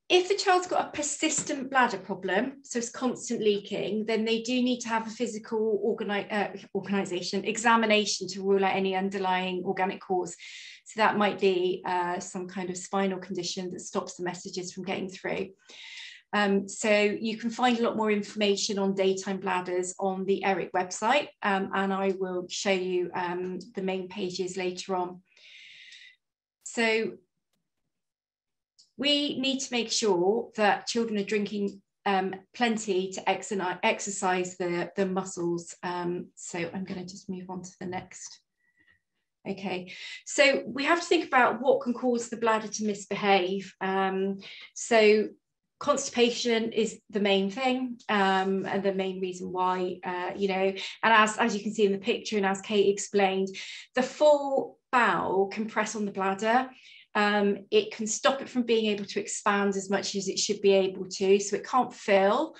if the child's got a persistent bladder problem, so it's constant leaking, then they do need to have a physical examination to rule out any underlying organic cause. So that might be some kind of spinal condition that stops the messages from getting through. So you can find a lot more information on daytime bladders on the ERIC website, and I will show you the main pages later on. So we need to make sure that children are drinking plenty to exercise the muscles. So I'm going to just move on to the next. Okay, so we have to think about what can cause the bladder to misbehave. So constipation is the main thing, and the main reason why, you know, and as you can see in the picture, and as Kate explained, the full bowel can press on the bladder. It can stop it from being able to expand as much as it should be able to, so it can't fill.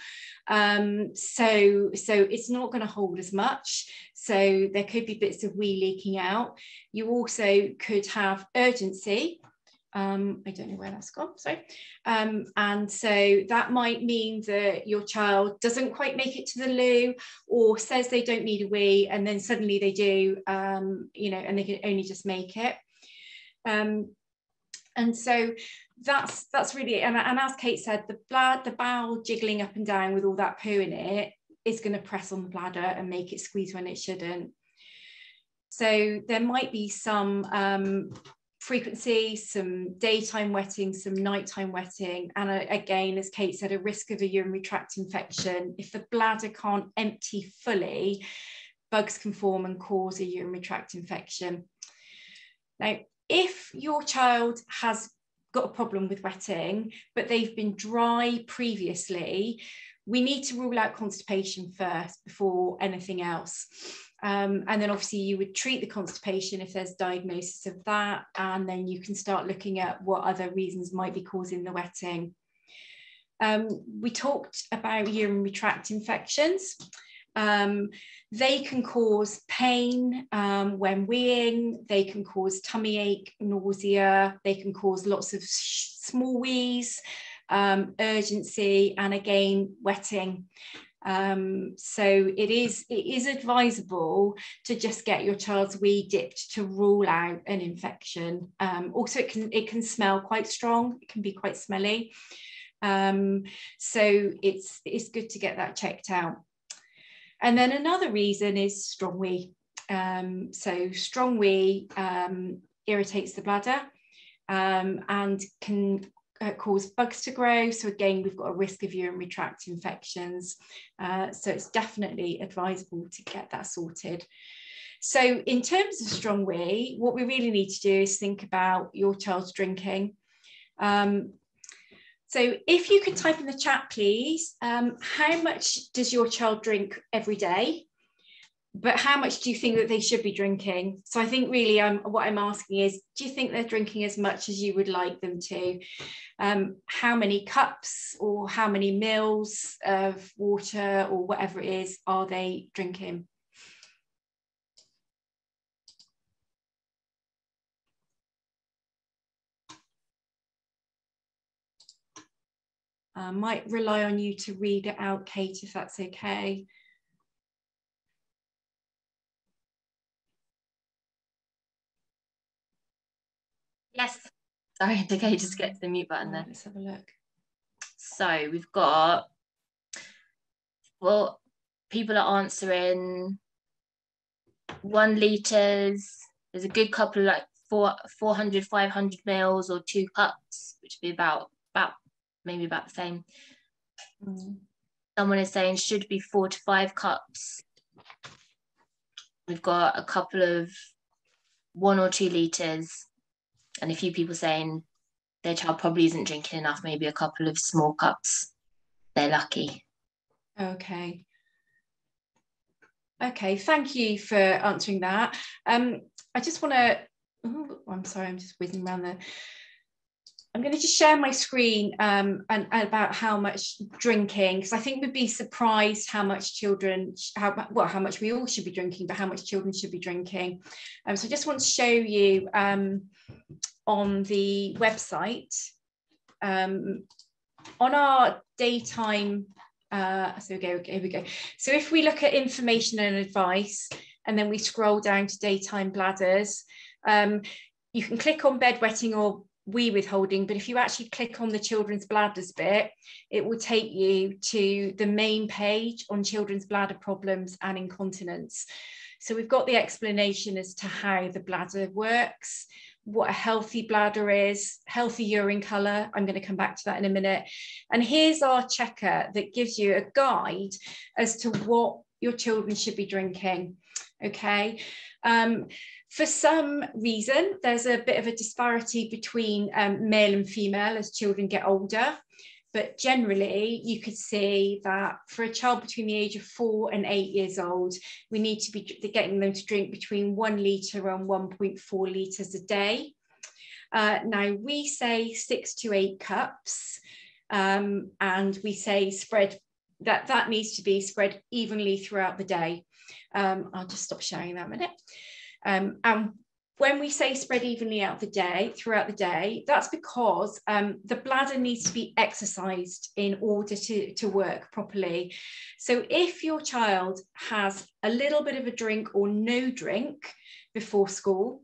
So it's not going to hold as much. So there could be bits of wee leaking out. You also could have urgency. I don't know where that's gone, sorry. And so that might mean that your child doesn't quite make it to the loo, or says they don't need a wee, and then suddenly they do, you know, and they can only just make it. And so that's really, and as Kate said, the bowel jiggling up and down with all that poo in it is going to press on the bladder and make it squeeze when it shouldn't. So there might be some frequency, some daytime wetting, some nighttime wetting, and again, as Kate said, a risk of a urinary tract infection. If the bladder can't empty fully, bugs can form and cause a urinary tract infection. Now, if your child has got a problem with wetting, but they've been dry previously, we need to rule out constipation first before anything else. And then obviously you would treat the constipation if there's diagnosis of that, and then you can start looking at what other reasons might be causing the wetting. We talked about urinary tract infections. They can cause pain when weeing, they can cause tummy ache, nausea, they can cause lots of small wheeze, urgency, and again, wetting. So it is advisable to just get your child's wee dipped to rule out an infection. Also, it can smell quite strong, it can be quite smelly. So it's good to get that checked out. And then another reason is strong wee. So strong wee irritates the bladder. and can cause bugs to grow. So again, we've got a risk of urinary tract infections. So it's definitely advisable to get that sorted. So in terms of strong wee, what we really need to do is think about your child's drinking. So if you could type in the chat, please, how much does your child drink every day? But how much do you think that they should be drinking? So I think really what I'm asking is, do you think they're drinking as much as you would like them to? How many cups or how many mils of water or whatever it is are they drinking? I might rely on you to read it out, Kate, if that's okay. Yes. Sorry, okay, just get to the mute button there. Let's have a look. So we've got, well, people are answering 1 litres. There's a good couple, like 400, 500 mils, or 2 cups, which would be about maybe about the same. Someone is saying should be 4 to 5 cups. We've got a couple of 1 or 2 litres, and a few people saying their child probably isn't drinking enough, maybe a couple of small cups. They're lucky. Okay. Okay, thank you for answering that. I just want to, I'm sorry, I'm just whizzing around there. I'm going to just share my screen and about how much drinking, because I think we'd be surprised how much children, how much we all should be drinking, but how much children should be drinking. So I just want to show you on the website, on our daytime, so here we go. So if we look at information and advice, and then we scroll down to daytime bladders, you can click on bedwetting or wee withholding, but if you actually click on the children's bladders bit, it will take you to the main page on children's bladder problems and incontinence. So we've got the explanation as to how the bladder works, what a healthy bladder is, healthy urine colour. I'm going to come back to that in a minute. And here's our checker that gives you a guide as to what your children should be drinking. Okay. For some reason, there's a bit of a disparity between male and female as children get older. But generally, you could see that for a child between the age of 4 and 8 years old, we need to be getting them to drink between 1 litre and 1.4 litres a day. Now, we say 6 to 8 cups, and we say spread, that needs to be spread evenly throughout the day. I'll just stop sharing that a minute. And when we say spread evenly throughout the day, that's because the bladder needs to be exercised in order to work properly. So if your child has a little bit of a drink or no drink before school,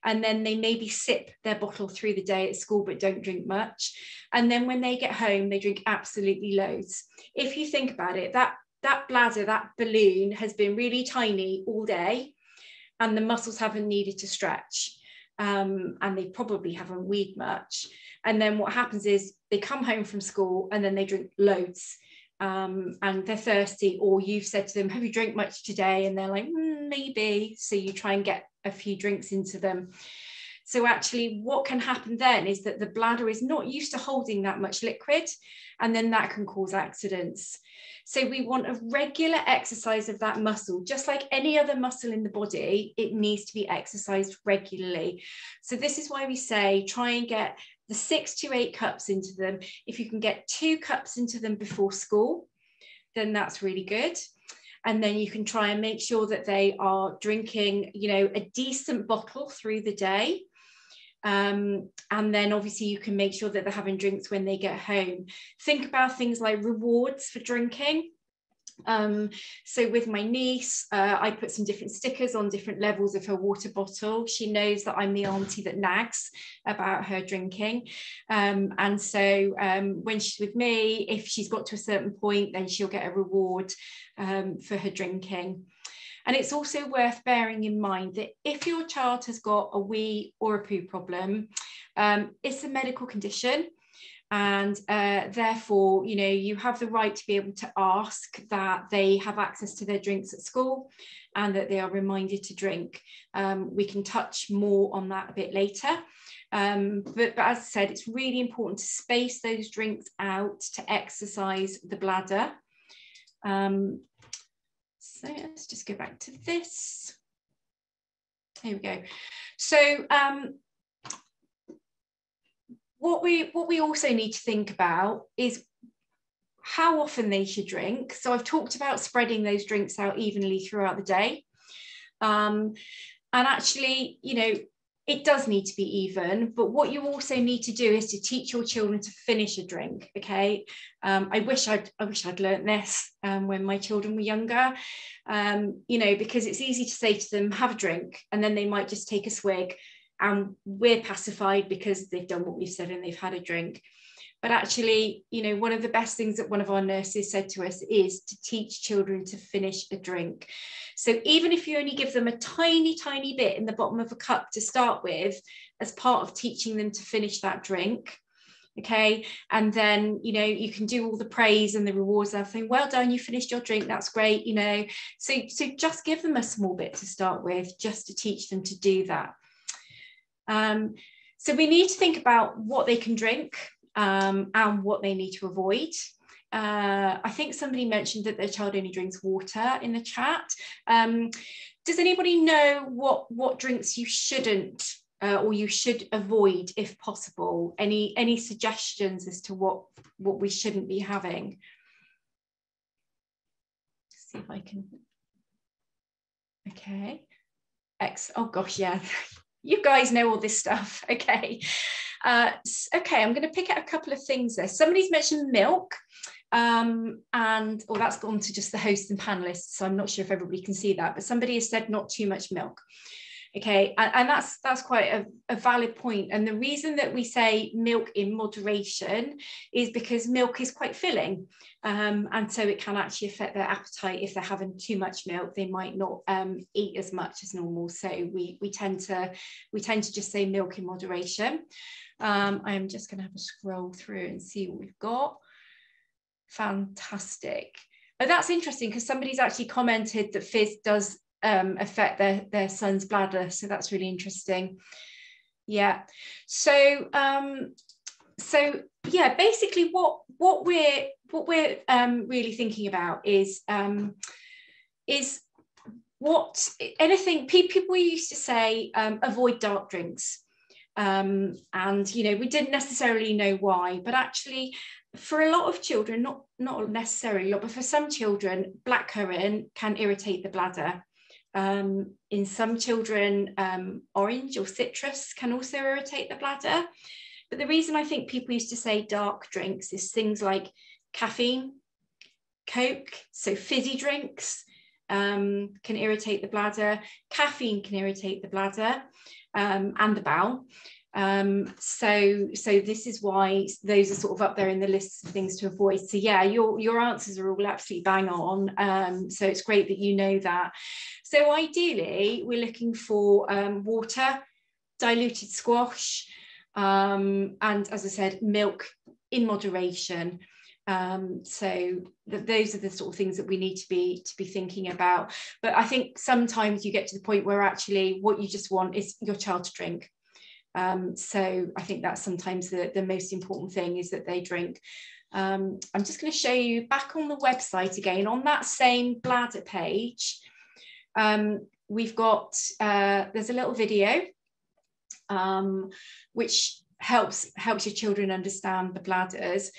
and then they maybe sip their bottle through the day at school but don't drink much, and then when they get home they drink absolutely loads. If you think about it, that bladder, that balloon has been really tiny all day, and the muscles haven't needed to stretch, and they probably haven't weed much. And then what happens is they come home from school and then they drink loads, and they're thirsty, or you've said to them, have you drank much today? And they're like, maybe. So you try and get a few drinks into them. So actually what can happen then is that the bladder is not used to holding that much liquid, and then that can cause accidents. So we want a regular exercise of that muscle, just like any other muscle in the body, it needs to be exercised regularly. So this is why we say, try and get the 6 to 8 cups into them. If you can get 2 cups into them before school, then that's really good. And then you can try and make sure that they are drinking, a decent bottle through the day. And then obviously you can make sure that they're having drinks when they get home. Think about things like rewards for drinking. So with my niece, I put some different stickers on different levels of her water bottle. She knows that I'm the auntie that nags about her drinking. And so when she's with me, if she's got to a certain point, then she'll get a reward for her drinking. And it's also worth bearing in mind that if your child has got a wee or a poo problem, It's a medical condition, and therefore, you know, you have the right to be able to ask that they have access to their drinks at school and that they are reminded to drink. We can touch more on that a bit later. But as I said, it's really important to space those drinks out to exercise the bladder. So let's just go back to this. Here we go. So what we also need to think about is how often they should drink. So I've talked about spreading those drinks out evenly throughout the day. And actually, you know, it does need to be even, but what you also need to do is to teach your children to finish a drink. Okay, I wish I'd learnt this when my children were younger, you know, because it's easy to say to them, have a drink, and then they might just take a swig and we're pacified because they've done what we've said and they've had a drink. But actually, you know, one of the best things that one of our nurses said to us is to teach children to finish a drink. So even if you only give them a tiny, tiny bit in the bottom of a cup to start with, as part of teaching them to finish that drink, okay, and then, you know, you can do all the praise and the rewards and everything. Well done, you finished your drink, that's great, you know. So just give them a small bit to start with, just to teach them to do that. So we need to think about what they can drink and what they need to avoid. I think somebody mentioned that their child only drinks water in the chat. Does anybody know what drinks you shouldn't or you should avoid if possible? Any suggestions as to what we shouldn't be having? Let's see if I can. Okay. Oh gosh, yeah. You guys know all this stuff. Okay. Okay, I'm going to pick out a couple of things there. Somebody's mentioned milk, and that's gone to just the hosts and panelists, so I'm not sure if everybody can see that, but somebody has said not too much milk. Okay, and that's quite a valid point. And the reason that we say milk in moderation is because milk is quite filling, and so it can actually affect their appetite. If they're having too much milk, they might not eat as much as normal. So we tend to just say milk in moderation. I'm just going to have a scroll through and see what we've got. Fantastic. Oh, that's interesting, because somebody's actually commented that fizz does affect their son's bladder, so that's really interesting. Yeah, so yeah, basically what we're really thinking about is what anything people used to say, avoid dark drinks, and you know, we didn't necessarily know why, but actually for a lot of children, not necessarily a lot, but for some children, blackcurrant can irritate the bladder. In some children, orange or citrus can also irritate the bladder. But the reason I think people used to say dark drinks is things like caffeine, Coke, so fizzy drinks can irritate the bladder. Caffeine can irritate the bladder and the bowel. So this is why those are sort of up there in the list of things to avoid. So yeah, your answers are all absolutely bang on. So it's great that you know that. So ideally, we're looking for water, diluted squash, and as I said, milk in moderation. So those are the sort of things that we need to be thinking about. But I think sometimes you get to the point where actually what you just want is your child to drink. So I think that's sometimes the most important thing, is that they drink. I'm just going to show you back on the website again, on that same bladder page. We've got, there's a little video which helps your children understand the bladders.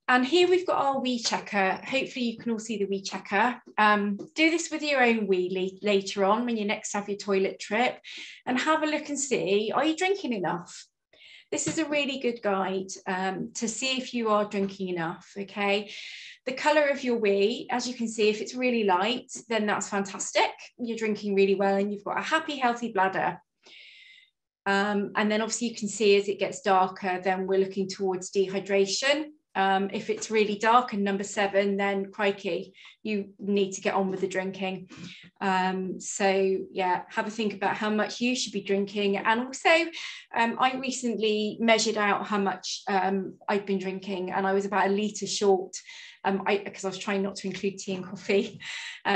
And here we've got our wee checker. Hopefully you can all see the wee checker. Do this with your own wee later on when you next have your toilet trip, and have a look and see, are you drinking enough? This is a really good guide to see if you are drinking enough, okay? The colour of your wee, as you can see, if it's really light, then that's fantastic. You're drinking really well and you've got a happy, healthy bladder. And then obviously you can see as it gets darker, then we're looking towards dehydration. If it's really dark and number 7, then crikey, you need to get on with the drinking. So yeah, have a think about how much you should be drinking. And also, I recently measured out how much I'd been drinking, and I was about 1 litre short, because I was trying not to include tea and coffee.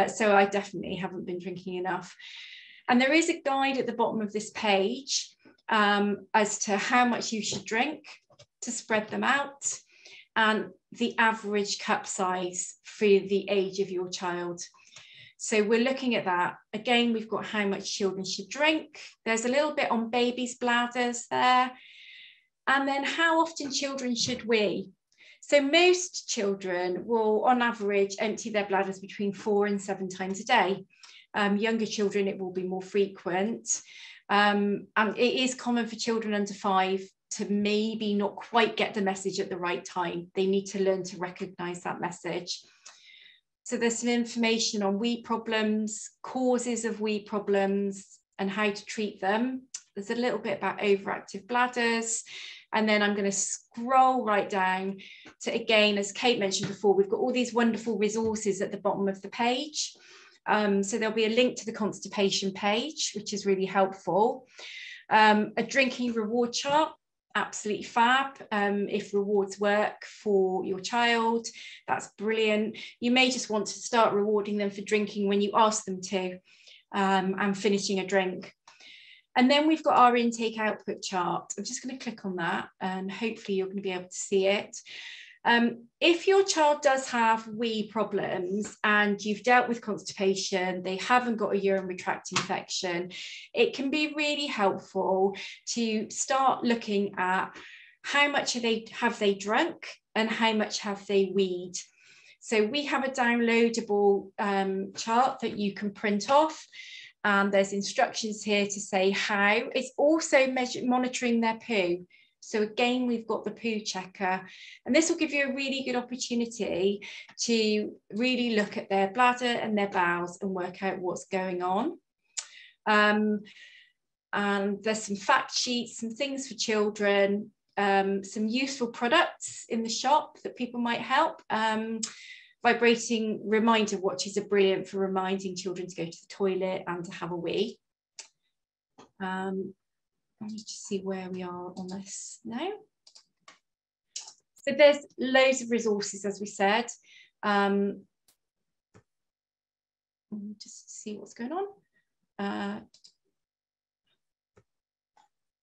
So I definitely haven't been drinking enough. And there is a guide at the bottom of this page as to how much you should drink to spread them out, and the average cup size for the age of your child. So we're looking at that. Again, we've got how much children should drink. There's a little bit on babies' bladders there. And then how often children should wee. So most children will, on average, empty their bladders between 4 and 7 times a day. Younger children, it will be more frequent. And it is common for children under 5 to maybe not quite get the message at the right time. They need to learn to recognise that message. So there's some information on wee problems, causes of wee problems, and how to treat them. There's a little bit about overactive bladders. And then I'm going to scroll right down to, again, as Kate mentioned before, we've got all these wonderful resources at the bottom of the page. So there'll be a link to the constipation page, which is really helpful. A drinking reward chart, absolutely fab. If rewards work for your child, that's brilliant. You may just want to start rewarding them for drinking when you ask them to, and finishing a drink. And then we've got our intake output chart. I'm just going to click on that, and hopefully you're going to be able to see it. If your child does have wee problems and you've dealt with constipation, they haven't got a urinary tract infection, it can be really helpful to start looking at how much have they drunk and how much have they weed. So we have a downloadable chart that you can print off. And there's instructions here to say how. It's also monitoring their poo. So again, we've got the poo checker, and this will give you a really good opportunity to really look at their bladder and their bowels and work out what's going on. And there's some fact sheets, some things for children, some useful products in the shop that people might help. Vibrating reminder watches are brilliant for reminding children to go to the toilet and to have a wee. Let me just see where we are on this now. So there's loads of resources, as we said. Just see what's going on.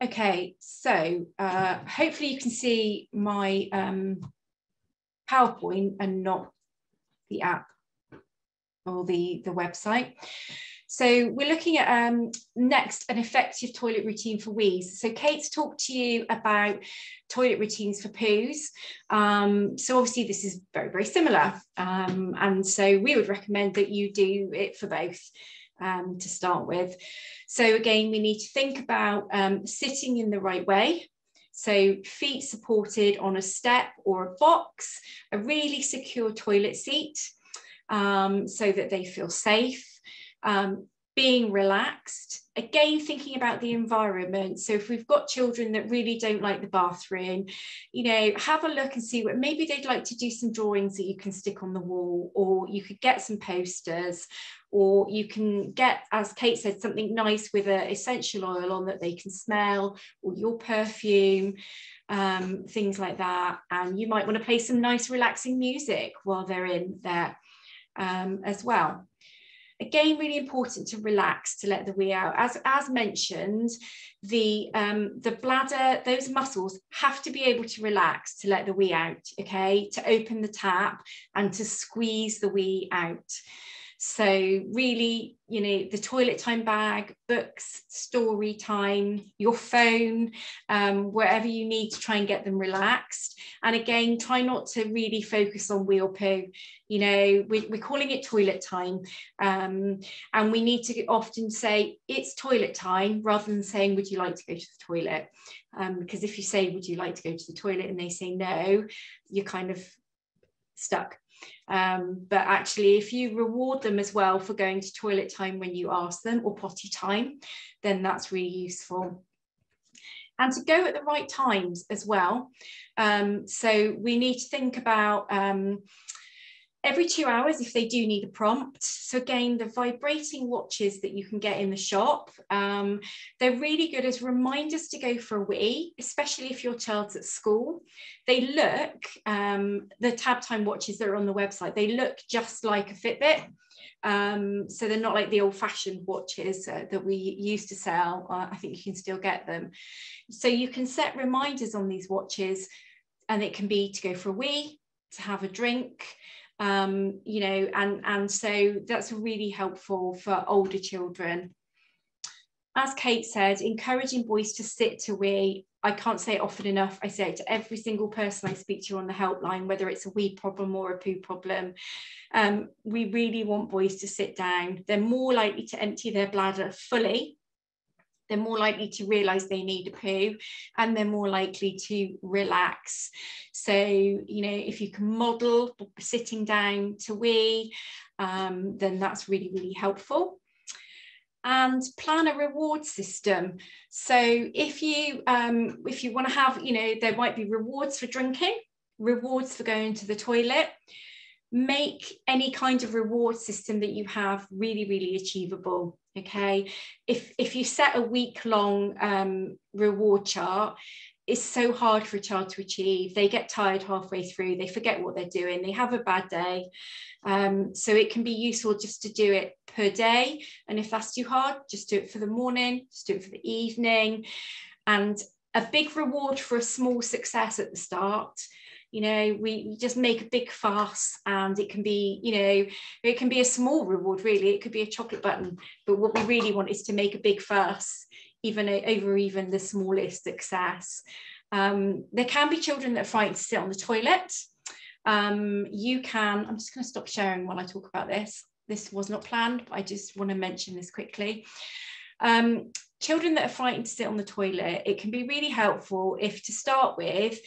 Okay, so hopefully you can see my PowerPoint and not the app or the website. So we're looking at next, an effective toilet routine for wees. So Kate's talked to you about toilet routines for poos. So obviously this is very, very similar. And so we would recommend that you do it for both to start with. So again, we need to think about sitting in the right way. So feet supported on a step or a box, a really secure toilet seat so that they feel safe. Being relaxed, again thinking about the environment. So if we've got children that really don't like the bathroom, you know, have a look and see what maybe they'd like to do some drawings that you can stick on the wall, or you could get some posters, or you can get, as Kate said, something nice with an essential oil on that they can smell, or your perfume, things like that. And you might want to play some nice relaxing music while they're in there as well. Again, really important to relax, to let the wee out. As mentioned, the bladder, those muscles have to be able to relax to let the wee out, okay? To open the tap and to squeeze the wee out. So really, you know, the toilet time bag, books, story time, your phone, wherever you need to try and get them relaxed. And again, try not to really focus on wee or poo. You know, we're calling it toilet time. And we need to often say it's toilet time rather than saying, would you like to go to the toilet? Because if you say, would you like to go to the toilet? And they say no, you're kind of stuck. But actually, if you reward them as well for going to toilet time when you ask them, or potty time, then that's really useful. and to go at the right times as well. So we need to think about every 2 hours if they do need a prompt. So again, the vibrating watches that you can get in the shop, they're really good as reminders to go for a wee, especially if your child's at school. They look, the tab time watches that are on the website, they look just like a Fitbit. So they're not like the old-fashioned watches that we used to sell. I think you can still get them. So you can set reminders on these watches, and it can be to go for a wee, to have a drink, you know, and so that's really helpful for older children. As Kate said, encouraging boys to sit to wee. I can't say it often enough. I say it to every single person I speak to on the helpline, whether it's a wee problem or a poo problem. We really want boys to sit down. They're more likely to empty their bladder fully. They're more likely to realise they need a poo, and they're more likely to relax. So, you know, if you can model sitting down to wee, then that's really, really helpful. And plan a reward system. So if you want to have, you know, there might be rewards for drinking, rewards for going to the toilet. Make any kind of reward system that you have really, really achievable. Okay, if you set a week-long reward chart, it's so hard for a child to achieve. They get tired halfway through, they forget what they're doing, they have a bad day. So it can be useful just to do it per day, and if that's too hard, just do it for the morning, just do it for the evening. And a big reward for a small success at the start. You know, we just make a big fuss, and it can be, you know, it can be a small reward, really. It could be a chocolate button, but what we really want is to make a big fuss, even over the smallest success. There can be children that are frightened to sit on the toilet. You can, I'm just going to stop sharing while I talk about this. This was not planned, but I just want to mention this quickly. Children that are frightened to sit on the toilet, it can be really helpful if, to start with,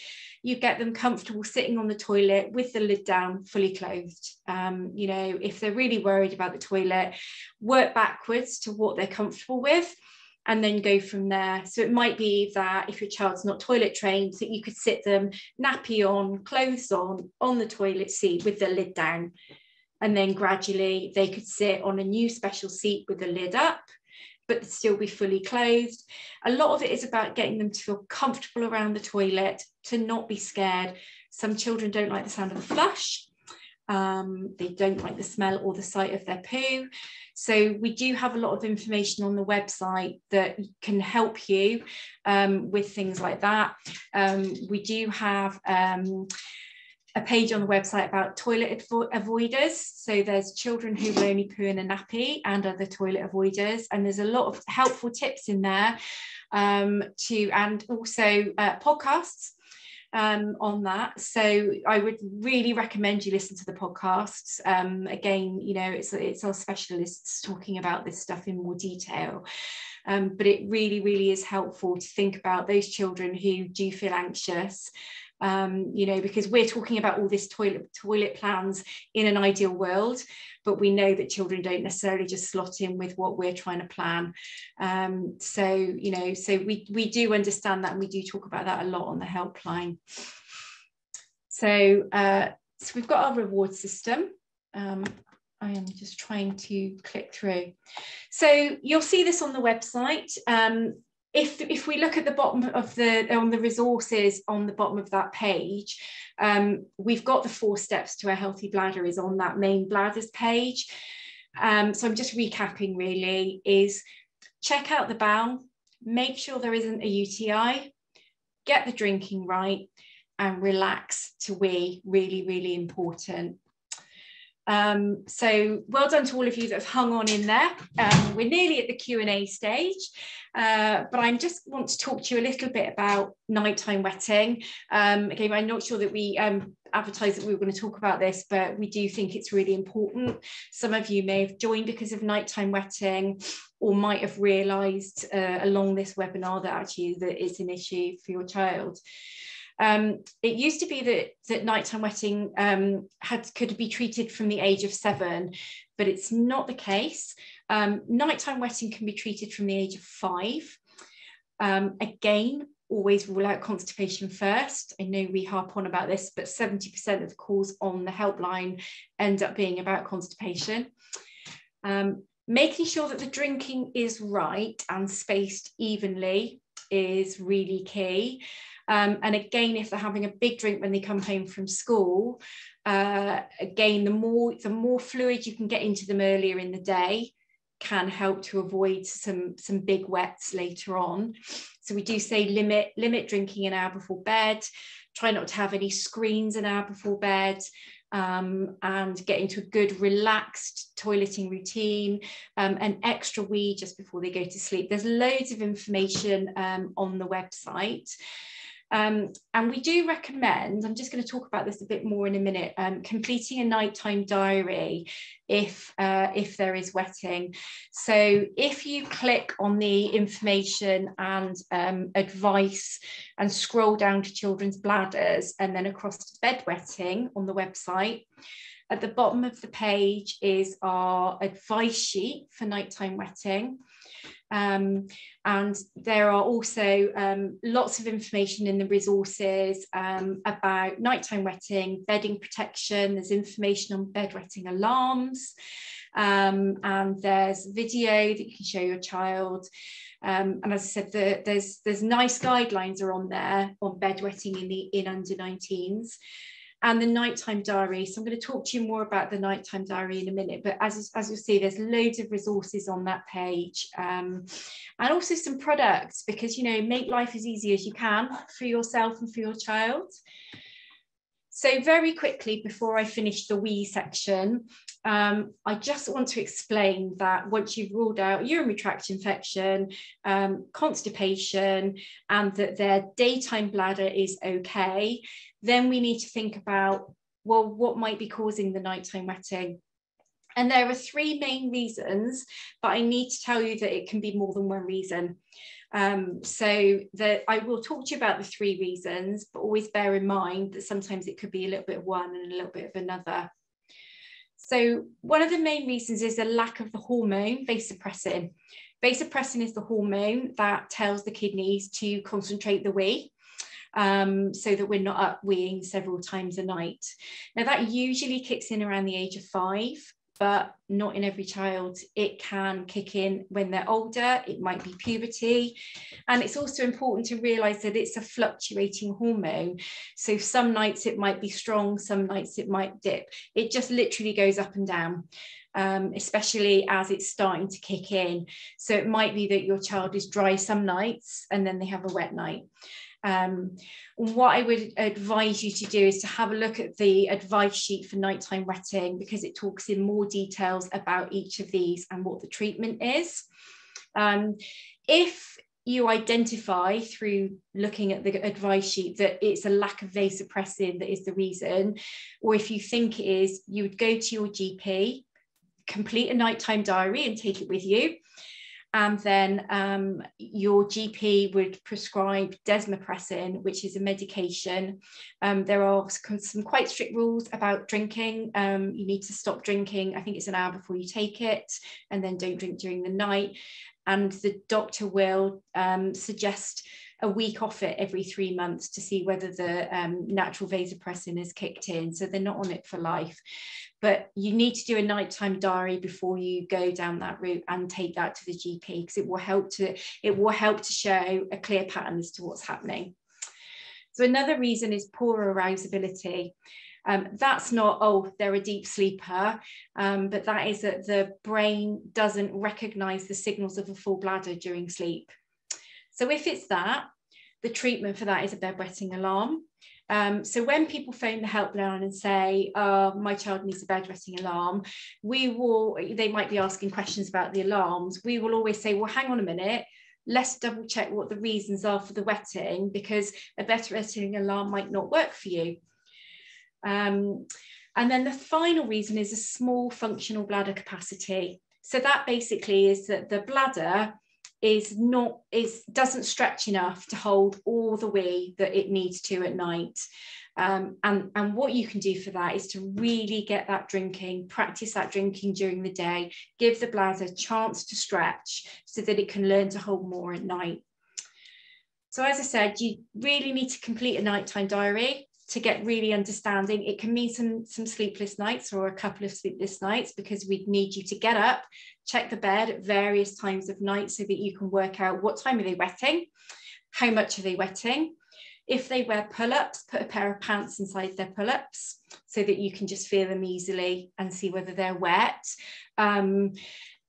you get them comfortable sitting on the toilet with the lid down, fully clothed. You know, if they're really worried about the toilet, work backwards to what they're comfortable with, and then go from there. So it might be that if your child's not toilet trained, that you could sit them nappy on, clothes on the toilet seat with the lid down. And then gradually they could sit on a new special seat with the lid up, but still be fully clothed. A lot of it is about getting them to feel comfortable around the toilet, to not be scared. Some children don't like the sound of the flush. They don't like the smell or the sight of their poo. So we do have a lot of information on the website that can help you with things like that. We do have a page on the website about toilet avoiders. So there's children who will only poo in a nappy and other toilet avoiders. And there's a lot of helpful tips in there and also podcasts on that. So I would really recommend you listen to the podcasts. Again, you know, it's our specialists talking about this stuff in more detail. But it really, really is helpful to think about those children who do feel anxious. You know, because we're talking about all this toilet plans in an ideal world, but we know that children don't necessarily just slot in with what we're trying to plan. So, you know, so we do understand that, and we do talk about that a lot on the helpline. So, so we've got our reward system. I am just trying to click through. So you'll see this on the website. If we look at the bottom of on the resources on the bottom of that page, we've got the 4 steps to a healthy bladder is on that main bladders page. So I'm just recapping really, is check out the bowel, make sure there isn't a UTI, get the drinking right, and relax to wee, really, really important. So well done to all of you that have hung on in there. We're nearly at the Q&A stage, but I just want to talk to you a little bit about nighttime wetting. Again, I'm not sure that we advertised that we were going to talk about this, but we do think it's really important. Some of you may have joined because of nighttime wetting, or might have realised along this webinar that actually that it's an issue for your child. It used to be that nighttime wetting could be treated from the age of 7, but it's not the case. Nighttime wetting can be treated from the age of 5. Again, always rule out constipation first. I know we harp on about this, but 70% of the calls on the helpline end up being about constipation. Making sure that the drinking is right and spaced evenly is really key. And again, if they're having a big drink when they come home from school, again, the more fluid you can get into them earlier in the day can help to avoid some big wets later on. So we do say limit drinking an hour before bed, try not to have any screens an hour before bed, and get into a good relaxed toileting routine, an extra wee just before they go to sleep. There's loads of information on the website. And we do recommend, I'm just going to talk about this a bit more in a minute, completing a nighttime diary if there is wetting. So if you click on the information and advice and scroll down to children's bladders and then across to bedwetting on the website, at the bottom of the page is our advice sheet for nighttime wetting. And there are also lots of information in the resources about nighttime wetting, bedding protection. There's information on bedwetting alarms, and there's video that you can show your child. And as I said, there's nice guidelines are on there on bedwetting in under 19s. And the nighttime diary. So I'm going to talk to you more about the nighttime diary in a minute, but as you'll see, there's loads of resources on that page, and also some products, because, you know, make life as easy as you can for yourself and for your child. So very quickly, before I finish the wee section, I just want to explain that once you've ruled out urinary tract infection, constipation, and that their daytime bladder is okay, then we need to think about, well, what might be causing the nighttime wetting? And there are three main reasons, but I need to tell you that it can be more than one reason. So that I will talk to you about the three reasons, but always bear in mind that sometimes it could be a little bit of one and a little bit of another. So one of the main reasons is a lack of the hormone vasopressin. Vasopressin is the hormone that tells the kidneys to concentrate the wee, so that we're not up weeing several times a night. Now that usually kicks in around the age of 5, but not in every child. It can kick in when they're older. It might be puberty. And it's also important to realise that it's a fluctuating hormone. So some nights it might be strong, some nights it might dip. It just literally goes up and down, especially as it's starting to kick in. So it might be that your child is dry some nights and then they have a wet night. What I would advise you to do is to have a look at the advice sheet for nighttime wetting, because it talks in more details about each of these and what the treatment is. If you identify through looking at the advice sheet that it's a lack of vasopressin that is the reason, or if you think it is, you would go to your GP, complete a nighttime diary and take it with you. And then your GP would prescribe disimpaction, which is a medication. There are some quite strict rules about drinking. You need to stop drinking, I think it's an hour before you take it, and then don't drink during the night. And the doctor will suggest a week off it every 3 months to see whether the natural vasopressin has kicked in. So they're not on it for life. But you need to do a nighttime diary before you go down that route and take that to the GP, because it will help to show a clear pattern as to what's happening. So another reason is poor arousability. That's not, oh, they're a deep sleeper, but that is that the brain doesn't recognise the signals of a full bladder during sleep. So if it's that, the treatment for that is a bedwetting alarm. So when people phone the helpline and say, my child needs a bedwetting alarm, they might be asking questions about the alarms. We will always say, well, hang on a minute, let's double check what the reasons are for the wetting, because a bedwetting alarm might not work for you. And then the final reason is a small functional bladder capacity. So that basically is that the bladder doesn't stretch enough to hold all the wee that it needs to at night. And what you can do for that is to really get that drinking, practice that drinking during the day, give the bladder a chance to stretch so that it can learn to hold more at night. So as I said, you really need to complete a nighttime diary to get really understanding. It can mean some sleepless nights or a couple of sleepless nights, because we need you to get up, check the bed at various times of night so that you can work out what time are they wetting, how much are they wetting. If they wear pull-ups, put a pair of pants inside their pull-ups so that you can just feel them easily and see whether they're wet. And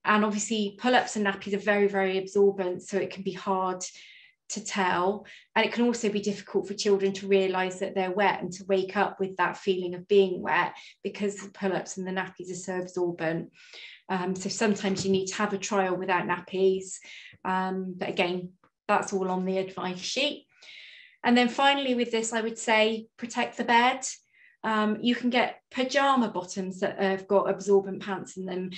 obviously pull-ups and nappies are very, very absorbent, so it can be hard to tell. And it can also be difficult for children to realise that they're wet and to wake up with that feeling of being wet, because the pull-ups and the nappies are so absorbent. So sometimes you need to have a trial without nappies. But again, that's all on the advice sheet. And then finally with this, I would say protect the bed. You can get pajama bottoms that have got absorbent pants in them.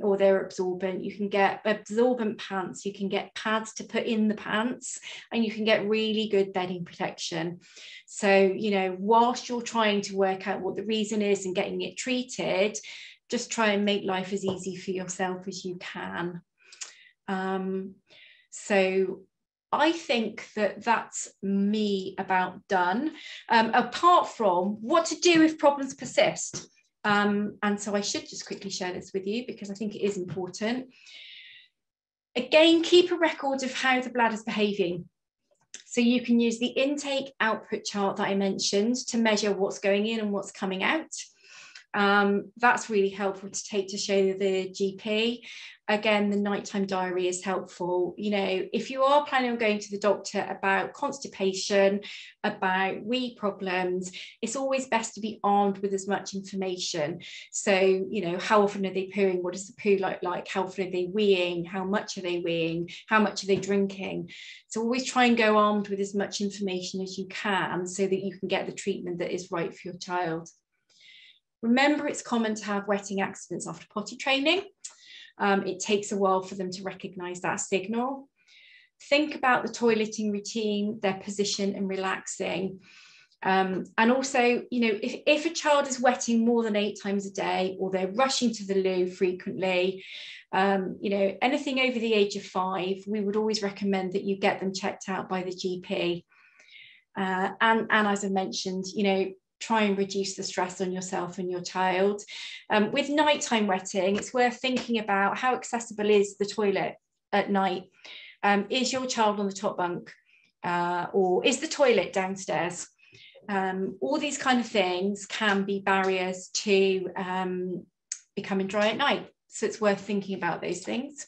Or they're absorbent. You can get absorbent pants. You can get pads to put in the pants, and you can get really good bedding protection. So, you know, whilst you're trying to work out what the reason is and getting it treated, just try and make life as easy for yourself as you can. So I think that that's me about done, apart from what to do if problems persist. And so I should just quickly share this with you because I think it is important. Again, keep a record of how the bladder's behaving. So you can use the intake output chart that I mentioned to measure what's going in and what's coming out. That's really helpful to take to show the GP. Again, the nighttime diary is helpful. You know, if you are planning on going to the doctor about constipation, about wee problems, it's always best to be armed with as much information. So, you know, how often are they pooing? What does the poo look like? How often are they weeing? How much are they weeing? How much are they drinking? So always try and go armed with as much information as you can so that you can get the treatment that is right for your child. Remember, it's common to have wetting accidents after potty training. It takes a while for them to recognise that signal. Think about the toileting routine, their position and relaxing. And also, you know, if a child is wetting more than 8 times a day, or they're rushing to the loo frequently, you know, anything over the age of 5, we would always recommend that you get them checked out by the GP. And as I mentioned, you know, try and reduce the stress on yourself and your child. With nighttime wetting, it's worth thinking about how accessible is the toilet at night. Is your child on the top bunk? Or is the toilet downstairs? All these kind of things can be barriers to becoming dry at night. So it's worth thinking about those things.